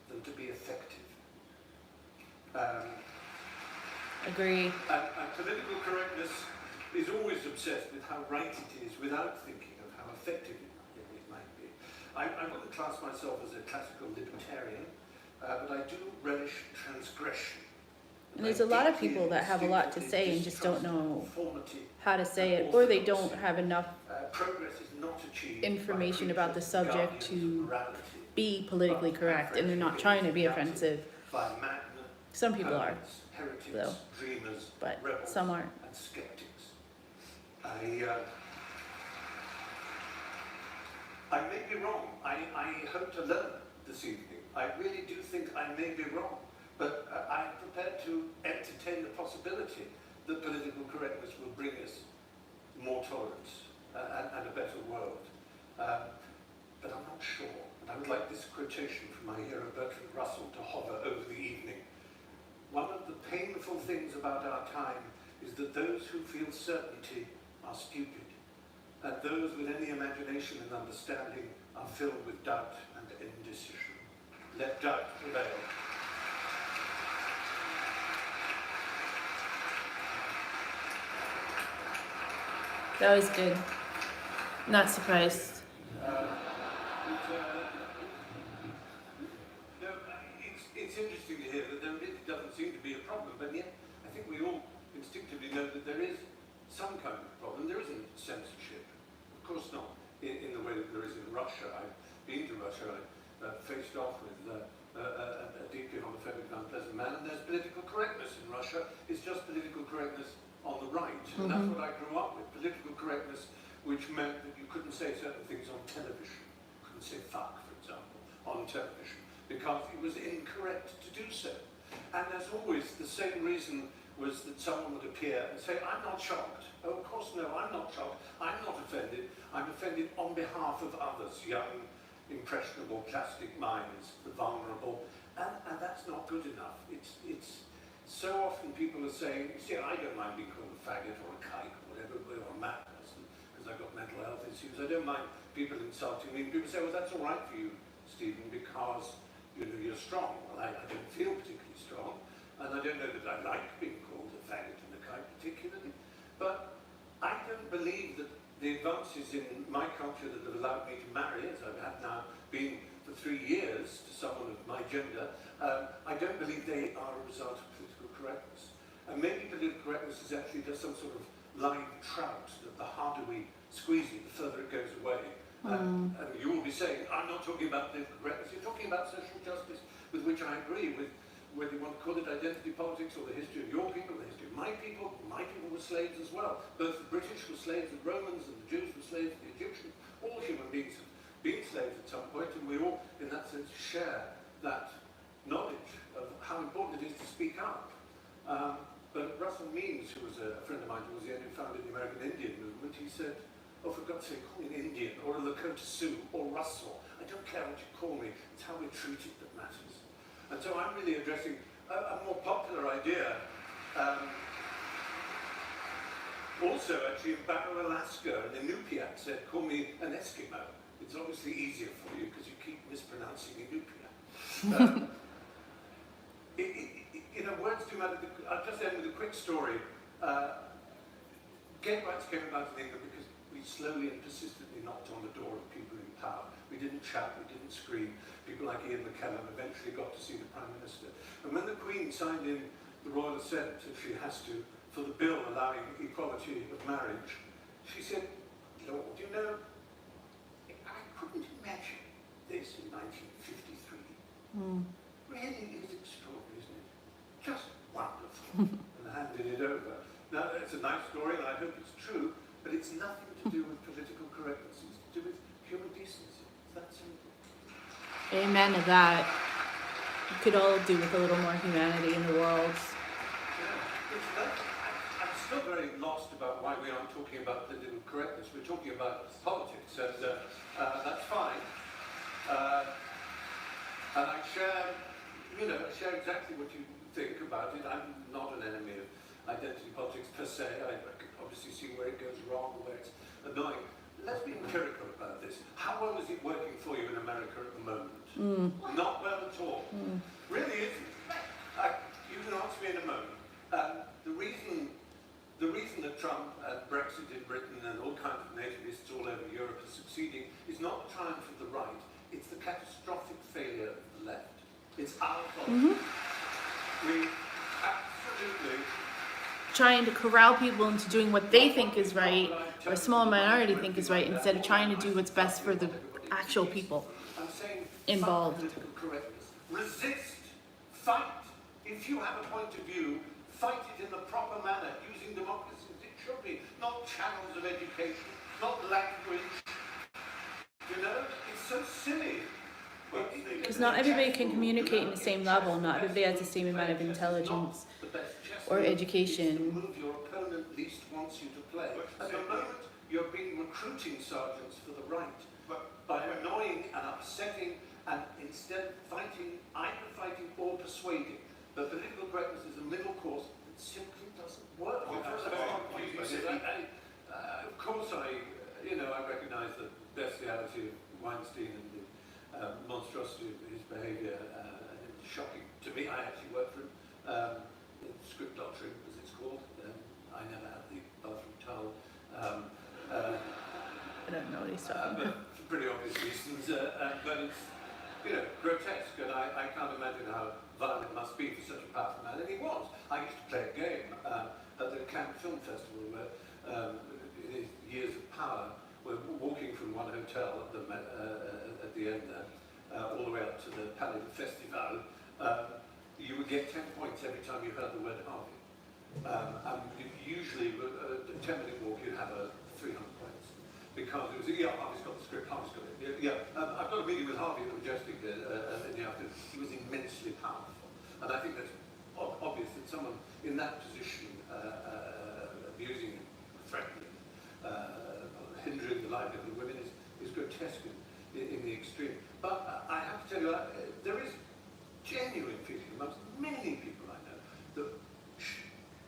[SPEAKER 3] than to be effective.
[SPEAKER 1] Agree.
[SPEAKER 3] And political correctness is always obsessed with how right it is without thinking of how effective it might be. I wouldn't class myself as a classical libertarian, but I do relish transgression.
[SPEAKER 1] And there's a lot of people that have a lot to say and just don't know how to say it, or they don't have enough information about the subject to be politically correct, and they're not trying to be offensive. Some people are, though, but some aren't.
[SPEAKER 3] I may be wrong. I hope to learn this evening. I really do think I may be wrong. But I'm prepared to entertain the possibility that political correctness will bring us more tolerance and a better world. But I'm not sure. And I would like this quotation from my hero Bertrand Russell to hover over the evening. One of the painful things about our time is that those who feel certainty are stupid, and those with any imagination and understanding are filled with doubt and indecision. Let doubt prevail.
[SPEAKER 1] That was good. Not surprised.
[SPEAKER 3] No, it's interesting to hear that there really doesn't seem to be a problem, but yet I think we all instinctively know that there is some kind of problem. There isn't censorship. Of course not, in the way that there is in Russia. I've been to Russia. I faced off with a deeply homophobic, unpleasant man, and there's political correctness in Russia. It's just political correctness on the right. And that's what I grew up with, political correctness, which meant that you couldn't say certain things on television. You couldn't say fuck, for example, on television, because it was incorrect to do so. And as always, the same reason was that someone would appear and say, I'm not shocked. Oh, of course, no, I'm not shocked. I'm not offended. I'm offended on behalf of others, young, impressionable, plastic minds, the vulnerable. And that's not good enough. It's so often people are saying, you see, I don't mind being called a faggot or a kike or whatever, or a mad person, because I've got mental health issues. I don't mind people insulting me. And people say, well, that's all right for you, Stephen, because you're strong. Well, I don't feel particularly strong, and I don't know that I like being called a faggot and a kike particularly. But I don't believe that the advances in my culture that have allowed me to marry, as I've had now been for 3 years to someone of my gender, I don't believe they are a result of political correctness. And maybe political correctness is actually just some sort of live trout, that the harder we squeeze it, the further it goes away. And you will be saying, I'm not talking about political correctness, you're talking about social justice, with which I agree, with whether you want to call it identity politics or the history of your people, the history of my people were slaves as well. Both the British were slaves of Romans and the Jews were slaves of the Egyptians. All human beings have been slaves at some point, and we all, in that sense, share that knowledge of how important it is to speak up. But Russell Means, who was a friend of mine, who was the end who founded the American Indian movement, he said, oh, for God's sake, call me an Indian, or a Lakota Sioux, or Russell. I don't care what you call me, it's how we're treated that matters. And so I'm really addressing a more popular idea. Also, actually, in Barrow, Alaska, the nucleat said, call me an Eskimo. It's obviously easier for you because you keep mispronouncing nuclear. Words do matter. I'll just end with a quick story. Gay rights came about in England because we slowly and persistently knocked on the door of people in power. We didn't shout, we didn't scream. People like Ian McKellen eventually got to see the Prime Minister. And when the Queen signed in the Royal Assent, if she has to, for the bill allowing equality of marriage, she said, Lord, I couldn't imagine this in 1953. Really is extraordinary, isn't it? Just wonderful. And handed it over. Now, it's a nice story, and I hope it's true, but it's nothing to do with political correctness. It's to do with human decency. It's that simple.
[SPEAKER 1] Amen to that. We could all do with a little more humanity in the world.
[SPEAKER 3] Yeah, I'm still very lost about why we aren't talking about political correctness. We're talking about politics, and that's fine. And I share exactly what you think about it. I'm not an enemy of identity politics per se. I can obviously see where it goes wrong, where it's annoying. Let's be empirical about this. How well is it working for you in America at the moment? Not well at all. Really isn't. You can answer me in a moment. The reason that Trump and Brexit in Britain and all kinds of nativists all over Europe are succeeding is not the triumph of the right. It's the catastrophic failure of the left. It's our fault. We absolutely
[SPEAKER 1] Trying to corral people into doing what they think is right, or a small minority think is right, instead of trying to do what's best for the actual people involved.
[SPEAKER 3] Political correctness. Resist. Fight. If you have a point of view, fight it in the proper manner, using democracy as it should be, not channels of education, not language. It's so silly.
[SPEAKER 1] Because not everybody can communicate in the same level, not everybody has the same amount of intelligence or education.
[SPEAKER 3] Move your opponent least wants you to play. At the moment, you're being recruiting sergeants for the right. by annoying and upsetting, and instead either fighting or persuading. But political correctness is a middle course that simply doesn't work. Of course, I recognise the bestiality of Weinstein and the monstrosity of his behaviour, and it was shocking to me. I actually worked for him. Script doctrine, as it's called. I never had the bathroom towel.
[SPEAKER 1] I don't know what he's talking about.
[SPEAKER 3] For pretty obvious reasons. But it's, grotesque, and I can't imagine how violent it must be for such a powerful man. And he was. I used to play a game at the Cannes Film Festival where, in his years of power, we're walking from one hotel at the end there, all the way up to the Palais de Festival. You would get 10 points every time you heard the word Harvey. And usually, a 10-minute walk, you'd have 300 points. Because it was, Harvey's got the script, Harvey's got it. I've got a meeting with Harvey at the Majestic in the afternoon. He was immensely powerful. And I think that's obvious that someone in that position, abusing, threatening, hindering the livelihood of women is grotesque in the extreme. But I have to tell you, there is genuine feeling amongst many people I know that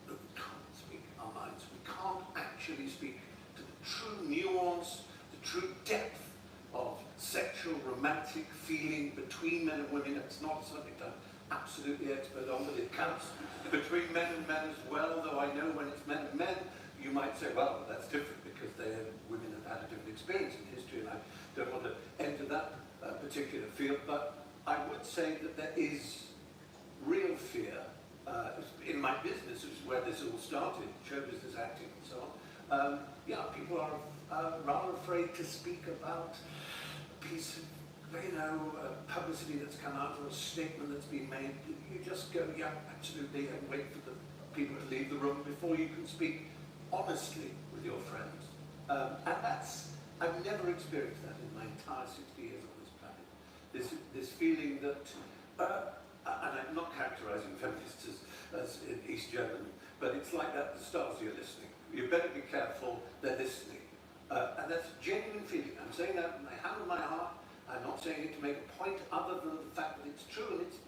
[SPEAKER 3] we can't speak our minds. We can't actually speak to the true nuance, the true depth of sexual, romantic feeling between men and women. It's not a subject I'm absolutely expert on, but it counts between men and men as well, though I know when it's men and men, you might say, well, that's different because women have had a different experience in history, and I don't want to enter that particular field, but I would say that there is real fear in my business, which is where this all started, show business, acting, and so on. People are rather afraid to speak about a piece of, publicity that's come out or a statement that's been made. You just go, yeah, absolutely, and wait for the people to leave the room before you can speak honestly with your friends. And I've never experienced that in my entire 60 years on this planet. This feeling that, and I'm not characterising feminists as in East Germany, but it's like that, the stars you're listening. You better be careful, they're listening. And that's a genuine feeling. I'm saying that with my hand on my heart. I'm not saying it to make a point other than the fact that it's true and it's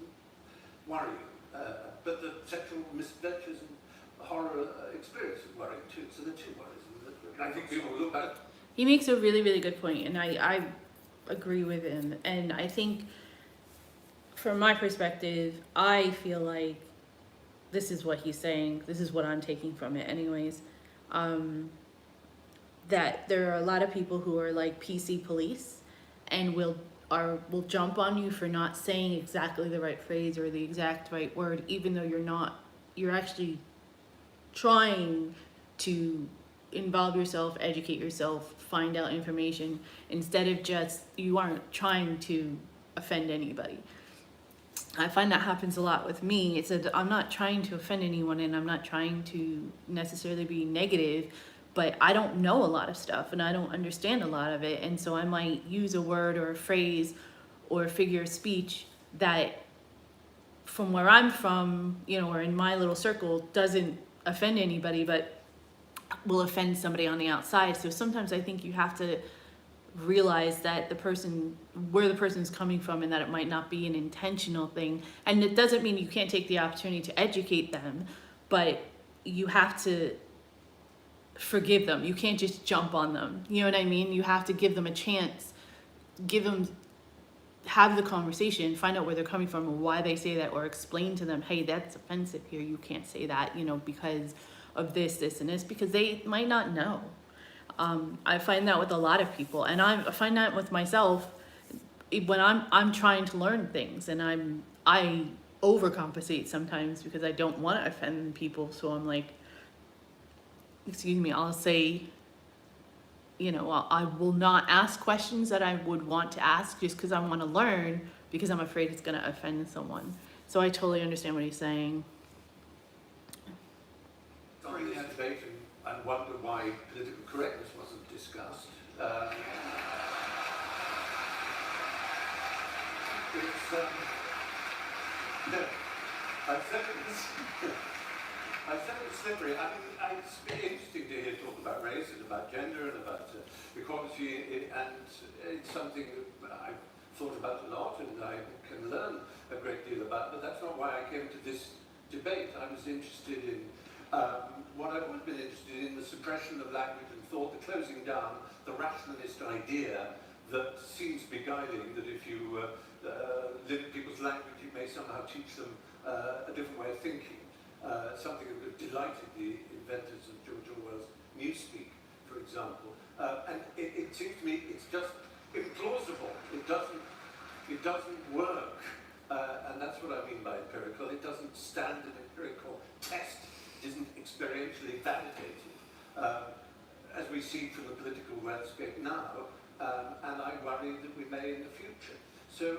[SPEAKER 3] worrying. But the sexual misadventures and horror experience is worrying too. So the two worries. I think people look at it.
[SPEAKER 1] He makes a really, really good point, and I agree with him. And I think, from my perspective, I feel like this is what he's saying. This is what I'm taking from it anyways. That there are a lot of people who are like PC police and will jump on you for not saying exactly the right phrase or the exact right word, even though you're actually trying to involve yourself, educate yourself, find out information, instead of you aren't trying to offend anybody. I find that happens a lot with me. It's I'm not trying to offend anyone, and I'm not trying to necessarily be negative, but I don't know a lot of stuff and I don't understand a lot of it. And so I might use a word or a phrase or a figure of speech that from where I'm from, or in my little circle, doesn't offend anybody, but will offend somebody on the outside. So sometimes I think you have to realize that where the person's coming from, and that it might not be an intentional thing. And it doesn't mean you can't take the opportunity to educate them, but you have to forgive them. You can't just jump on them. You know what I mean? You have to give them a chance, have the conversation, find out where they're coming from and why they say that, or explain to them, hey, that's offensive here. You can't say that, because of this, and this, because they might not know. I find that with a lot of people, and I find that with myself when I'm trying to learn things, and I overcompensate sometimes because I don't want to offend people. So I'm like, I'll say, I will not ask questions that I would want to ask just because I want to learn, because I'm afraid it's going to offend someone. So I totally understand what he's saying.
[SPEAKER 3] Sorry, we had a debate and wonder why political correctness wasn't discussed. I said it was slippery. I mean, it's been interesting to hear talk about race and about gender and about equality, and it's something that I've thought about a lot and I can learn a great deal about, but that's not why I came to this debate. I was interested in what I've always been interested in, the suppression of language and thought, the closing down, the rationalist idea that seems beguiling, that if you limit people's language, you may somehow teach them a different way of thinking. Something that would have delighted the inventors of George Orwell's Newspeak, for example. And it seems to me it's just implausible. It doesn't work. And that's what I mean by empirical. It doesn't stand an empirical test. It isn't experientially validated, as we see from the political landscape now, and I worry that we may in the future. So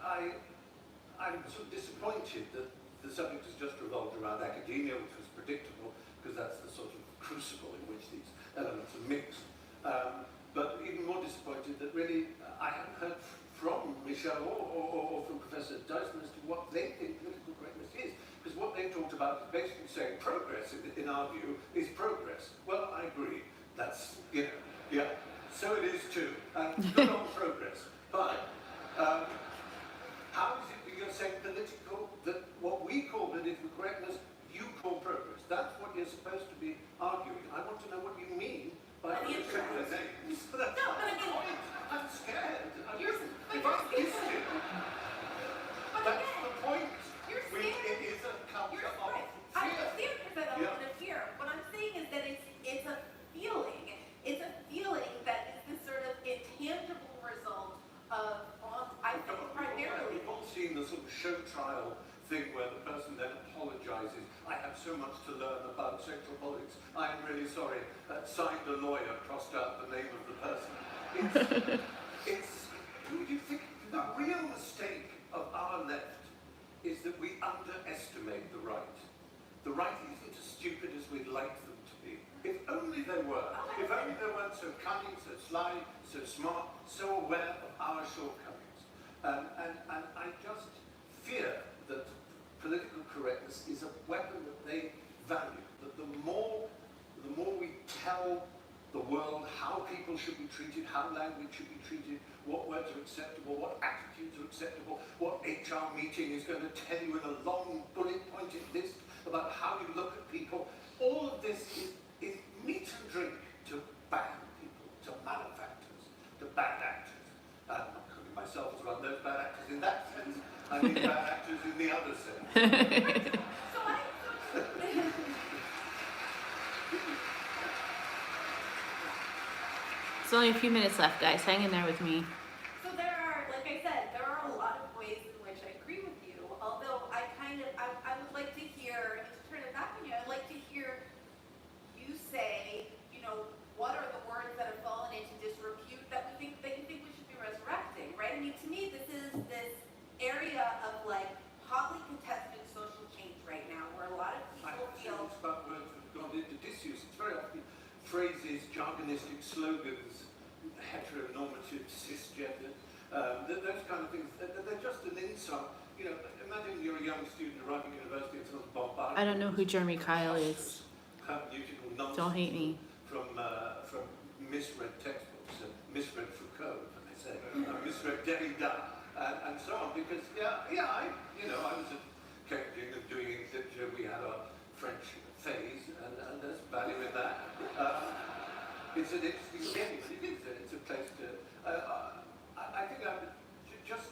[SPEAKER 3] I'm sort of disappointed that the subject has just revolved around academia, which was predictable, because that's the sort of crucible in which these elements are mixed. But even more disappointed that really I haven't heard from Michelle or from Professor Dyson as to what they think political correctness is. Because what they talked about is basically saying progress, in our view, is progress. Well, I agree. That's, you know, yeah. So it is too. And good on progress. But how is it that you're saying political, that what we call political correctness, you call progress? That's what you're supposed to be arguing. I want to know what you mean by political names. That's
[SPEAKER 4] No, but I
[SPEAKER 3] my
[SPEAKER 4] mean,
[SPEAKER 3] point. I'm scared. If
[SPEAKER 4] you're
[SPEAKER 3] I'm listening,
[SPEAKER 4] but
[SPEAKER 3] that's
[SPEAKER 4] again,
[SPEAKER 3] the point.
[SPEAKER 4] you're
[SPEAKER 3] It
[SPEAKER 4] scared.
[SPEAKER 3] is a culture
[SPEAKER 4] You're
[SPEAKER 3] of
[SPEAKER 4] right. I
[SPEAKER 3] fear.
[SPEAKER 4] understand because I don't
[SPEAKER 3] Yeah.
[SPEAKER 4] want to fear. What I'm saying is that it's a feeling. It's a feeling that is this sort of intangible result of, I think, primarily.
[SPEAKER 3] We've all seen the sort of show trial thing where the person then apologizes. I have so much to learn about sexual politics. I'm really sorry. Signed a lawyer, crossed out the name of the person. You think the real mistake of our left is that we underestimate the right. The right isn't as stupid as we'd like them to be. If only they were. If only they weren't so cunning, so sly, so smart, so aware of our shortcomings. And I just fear that political correctness is a weapon that they value. That the more we tell the world how people should be treated, how language should be treated, what words are acceptable, what attitudes are acceptable, what HR meeting is going to tell you in a long bullet-pointed list about how you look at people. All of this is meat and drink to bad people, to malefactors, to bad actors. I'm not calling myself as one of those bad actors in that sense. I mean bad actors in the other sense.
[SPEAKER 1] There's only a few minutes left, guys. Hang in there with me.
[SPEAKER 4] So there are, like I said, there are a lot of ways in which I agree with you, although I would like to hear, and to turn it back on you, I'd like to hear you say, you know, what are the words that have fallen into disrepute that you think we should be resurrecting, right? I mean, to me, this is this area of like hotly contested social change right now, where a lot of people feel.
[SPEAKER 3] It's about words that have gone into disuse. It's very often phrases, jargonistic slogans, heteronormative, cisgender, those kind of things. They're just an insult. You know, imagine you're a young student arriving at university and someone's bombarded.
[SPEAKER 1] I don't know who Jeremy Kyle is.
[SPEAKER 3] Hermeneutical nonsense.
[SPEAKER 1] Don't hate me.
[SPEAKER 3] From misread textbooks and misread Foucault, as they say, misread Derrida, and so on. Because I was at Cambridge and doing English literature. We had our French phase, and there's value in that. It's an interesting game. It's a place to. I think I would just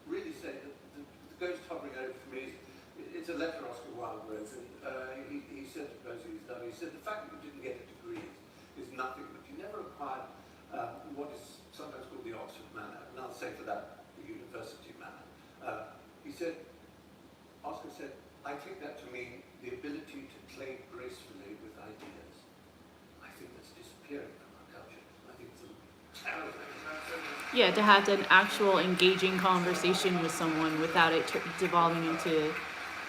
[SPEAKER 3] really say that the ghost hovering over for me it's a letter Oscar Wilde wrote, and he said to those he's done, he said the fact that you didn't get a degree is nothing, but you never acquired what is sometimes called the Oxford manner, and I'll say for that the university manner. He said, Oscar said, I take that to mean the ability to play gracefully with ideas. I think that's disappearing from our culture. I think it's a terrible.
[SPEAKER 1] Yeah, to have an actual engaging conversation with someone without it devolving into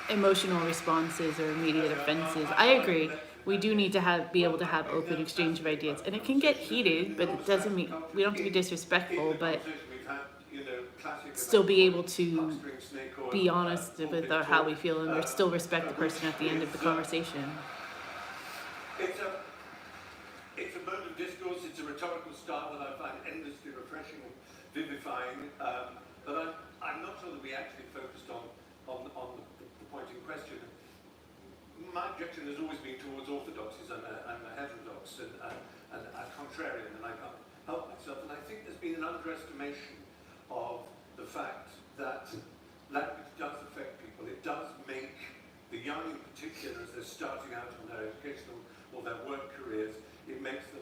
[SPEAKER 1] emotional responses or immediate offenses. I agree. We do need to be able to have open exchange of ideas, and it can get heated, but it doesn't mean we don't have to be disrespectful. But
[SPEAKER 3] we've had, classic
[SPEAKER 1] still be able
[SPEAKER 3] about
[SPEAKER 1] to
[SPEAKER 3] huckstering snake oil,
[SPEAKER 1] be honest with
[SPEAKER 3] pulpit
[SPEAKER 1] how we
[SPEAKER 3] talk,
[SPEAKER 1] feel and still respect the person at the end of the conversation.
[SPEAKER 3] It's a mode of discourse, it's a rhetorical style that I find endlessly refreshing and vivifying, but I'm not sure that we actually focused on the point in question. My objection has always been towards orthodoxies. I'm a heterodox and a contrarian, and I can't help myself. And I think there's been an underestimation of the fact that language does affect people. It does make the young in particular, as they're starting out on their educational or their work careers, it makes them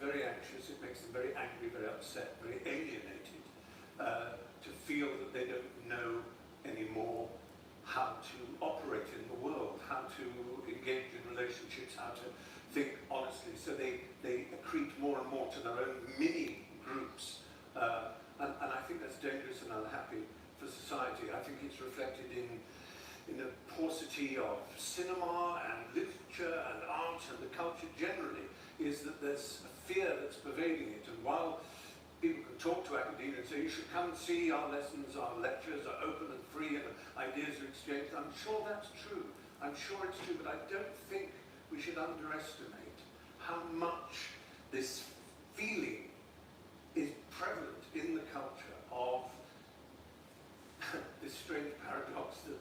[SPEAKER 3] very anxious, it makes them very angry, very upset, very alienated, to feel that they don't know anymore how to operate in the world, how to engage in relationships, how to think honestly. So they accrete more and more to their own mini groups. And I think that's dangerous and unhappy for society. I think it's reflected in the paucity of cinema and literature and art and the culture generally, is that there's a fear that's pervading it. And while people can talk to academia and say, you should come and see our lessons, our lectures are open and free and ideas are exchanged, I'm sure that's true. I'm sure it's true, but I don't think we should underestimate how much this feeling is prevalent in the culture of this strange paradox that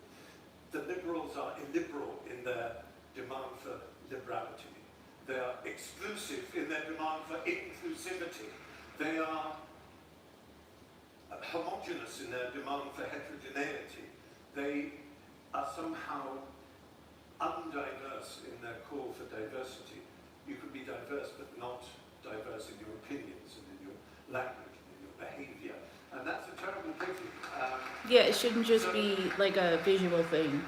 [SPEAKER 3] the liberals are illiberal in their demand for liberality. They are exclusive in their demand for inclusivity. They are homogeneous in their demand for heterogeneity. They are somehow undiverse in their call for diversity. You can be diverse, but not diverse in your opinions and in your language and in your behavior. And that's a terrible pity.
[SPEAKER 1] Yeah, it shouldn't just be like a visual thing.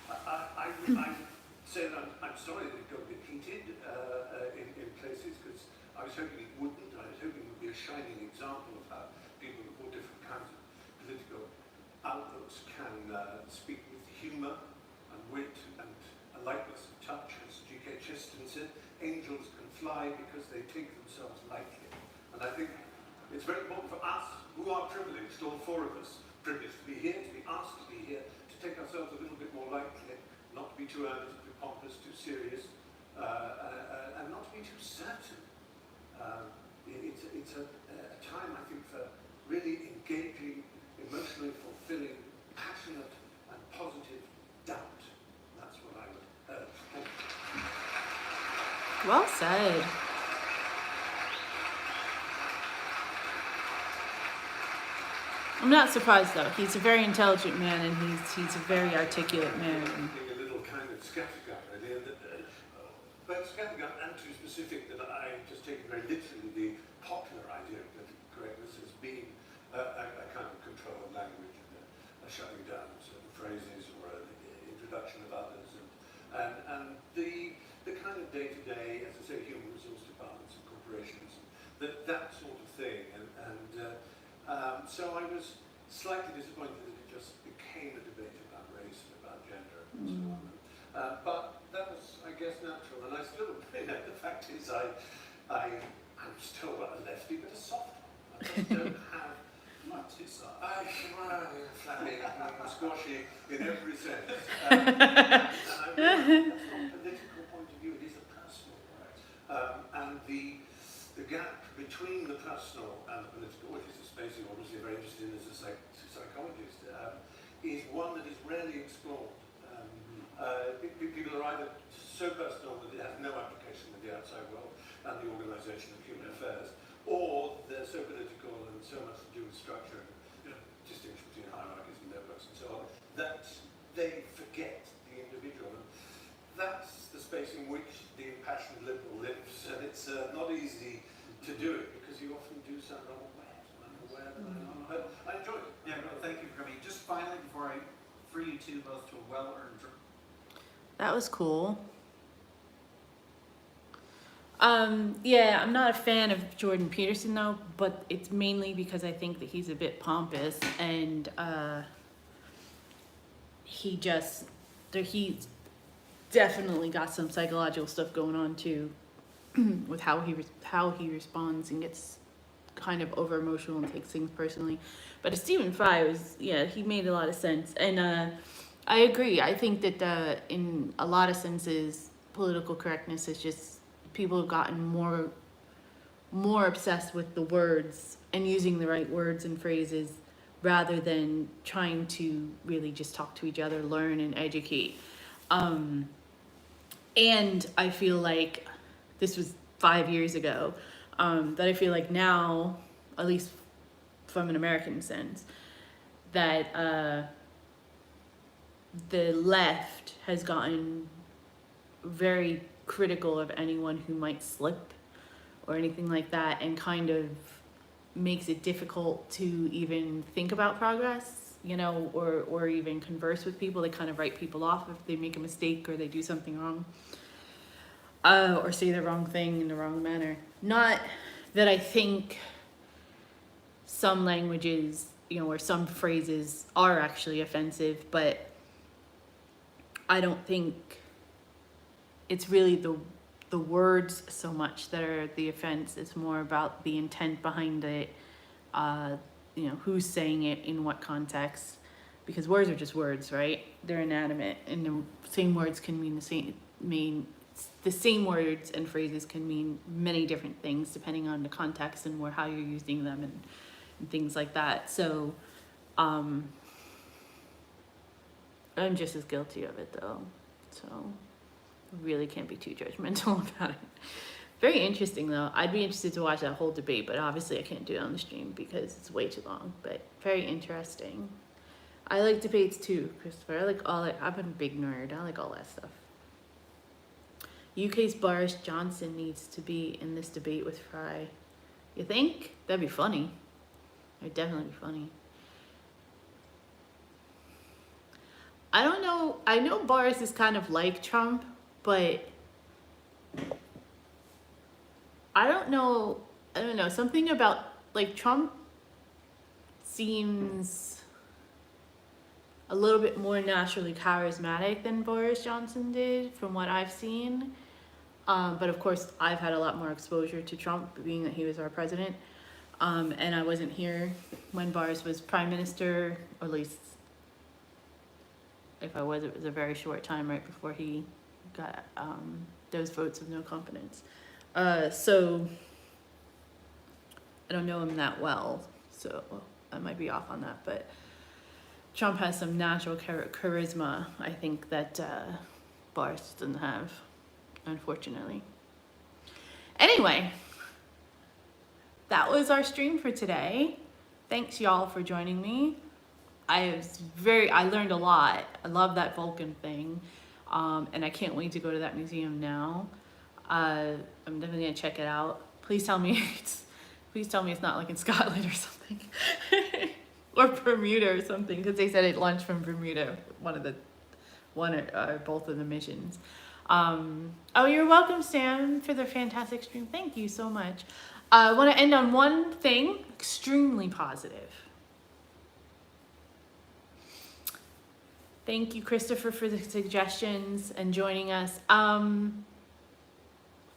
[SPEAKER 3] I say that I'm sorry that it got a bit heated in places, because I was hoping it wouldn't. I was hoping it would be a shining example of how people of all different kinds of political outlooks can speak with humour and wit and a lightness of touch, as G.K. Chesterton said. Angels can fly because they take themselves lightly. And I think it's very important for us, who are privileged, all four of us, privileged to be here, to be asked to be here, to take ourselves a little bit more lightly, not to be too earnest, too pompous, too serious, and not to be too certain. It's a time, I think, for really engaging, emotionally fulfilling, passionate and positive doubt. That's what I would urge. Thank you.
[SPEAKER 1] Well said. I'm not surprised though. He's a very intelligent man, and he's a very articulate man.
[SPEAKER 3] A little kind of scattergun idea, but scattergun and too specific, that I just take very literally the popular idea of political correctness as being a kind of control of language and a shutting down of certain phrases or an introduction of others, and the kind of day-to-day, as I say, human resource departments and corporations, that sort of thing, so I was slightly disappointed that it just became a debate about race and about gender and so on. But that was, I guess, natural, and I still, the fact is, I'm still a lefty, but a soft one. I just don't have
[SPEAKER 2] Not too soft.
[SPEAKER 3] flappy, squashy in every sense. And I realize that's not a political point of view, it is a personal one. And the gap between the personal and the political, which is a space you're obviously very interested in as a psychologist, is one that is rarely explored. People are either so personal that it has no application with the outside world and the organisation of human affairs, or they're so political and so much to do with structure and distinction between hierarchies and networks and so on, that they forget the individual. And that's the space in which the impassioned liberal lives, and it's not easy to do it, because you often do sound unaware that but I enjoyed it.
[SPEAKER 2] Yeah, well, thank you for coming. Just finally, before I free you two both to a well-earned drink.
[SPEAKER 1] That was cool. Yeah, I'm not a fan of Jordan Peterson though, but it's mainly because I think that he's a bit pompous, and he's definitely got some psychological stuff going on too, with how he responds and gets kind of over emotional and takes things personally. But Stephen Fry was, yeah, he made a lot of sense. And I agree. I think that in a lot of senses, political correctness is just people have gotten more obsessed with the words and using the right words and phrases rather than trying to really just talk to each other, learn and educate. And I feel like this was 5 years ago, that I feel like now, at least from an American sense, that the left has gotten very critical of anyone who might slip or anything like that, and kind of makes it difficult to even think about progress, you know, or even converse with people. They kind of write people off if they make a mistake or they do something wrong, or say the wrong thing in the wrong manner. Not that I think some languages, you know, or some phrases are actually offensive, but I don't think it's really the words so much that are the offense. It's more about the intent behind it, you know, who's saying it, in what context, because words are just words, right? They're inanimate, and the same words can mean the same words and phrases can mean many different things depending on the context and how you're using them and things like that. So I'm just as guilty of it though, so really can't be too judgmental about it. Very interesting though. I'd be interested to watch that whole debate, but obviously I can't do it on the stream because it's way too long, but very interesting. I like debates too, Christopher. I like all it. I've been a big nerd. I like all that stuff. UK's Boris Johnson needs to be in this debate with Fry. You think? That'd be funny. It'd definitely be funny. I don't know. I know Boris is kind of like Trump, but I don't know. Something about, like, Trump seems a little bit more naturally charismatic than Boris Johnson did from what I've seen. But of course, I've had a lot more exposure to Trump, being that he was our president. And I wasn't here when Boris was prime minister, or at least if I was, it was a very short time right before he got those votes of no confidence. So I don't know him that well, so I might be off on that, but Trump has some natural charisma, I think, that Boris doesn't have, unfortunately. Anyway, that was our stream for today. Thanks y'all for joining me. I learned a lot. I love that Vulcan thing. And I can't wait to go to that museum now. I'm definitely gonna check it out. Please tell me it's not like in Scotland or something. Or Bermuda or something, because they said it launched from Bermuda, one or both of the missions. Oh, you're welcome, Sam, for the fantastic stream. Thank you so much. I want to end on one thing, extremely positive. Thank you, Christopher, for the suggestions and joining us. I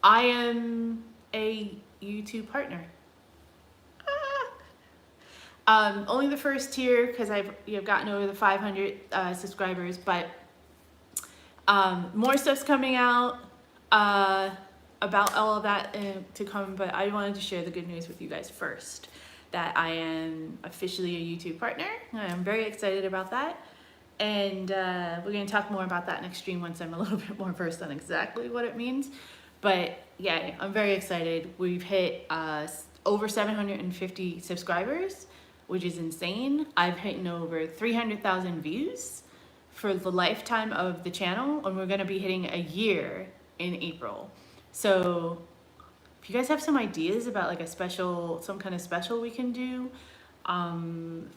[SPEAKER 1] am a YouTube partner. Only the first tier, because you've gotten over the 500 subscribers, but more stuff's coming out about all of that to come, but I wanted to share the good news with you guys first, that I am officially a YouTube partner. I'm very excited about that, and we're going to talk more about that next stream once I'm a little bit more versed on exactly what it means. But yeah, I'm very excited. We've hit over 750 subscribers, which is insane. I've hit over 300,000 views for the lifetime of the channel, and we're gonna be hitting a year in April. So if you guys have some ideas about like some kind of special we can do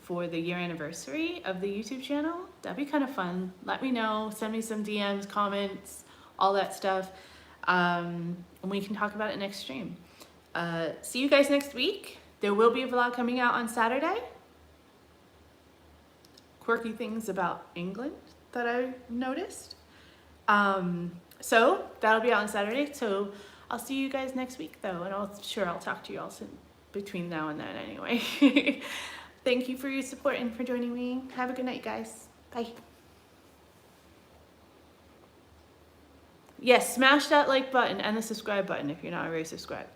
[SPEAKER 1] for the year anniversary of the YouTube channel, that'd be kind of fun. Let me know, send me some DMs, comments, all that stuff, and we can talk about it next stream. See you guys next week. There will be a vlog coming out on Saturday. Quirky things about England that I noticed. So that'll be out on Saturday. So I'll see you guys next week though, and I'll talk to you all soon. between now and then anyway. Thank you for your support and for joining me. Have a good night, guys. Bye. Yes, smash that like button and the subscribe button if you're not already subscribed.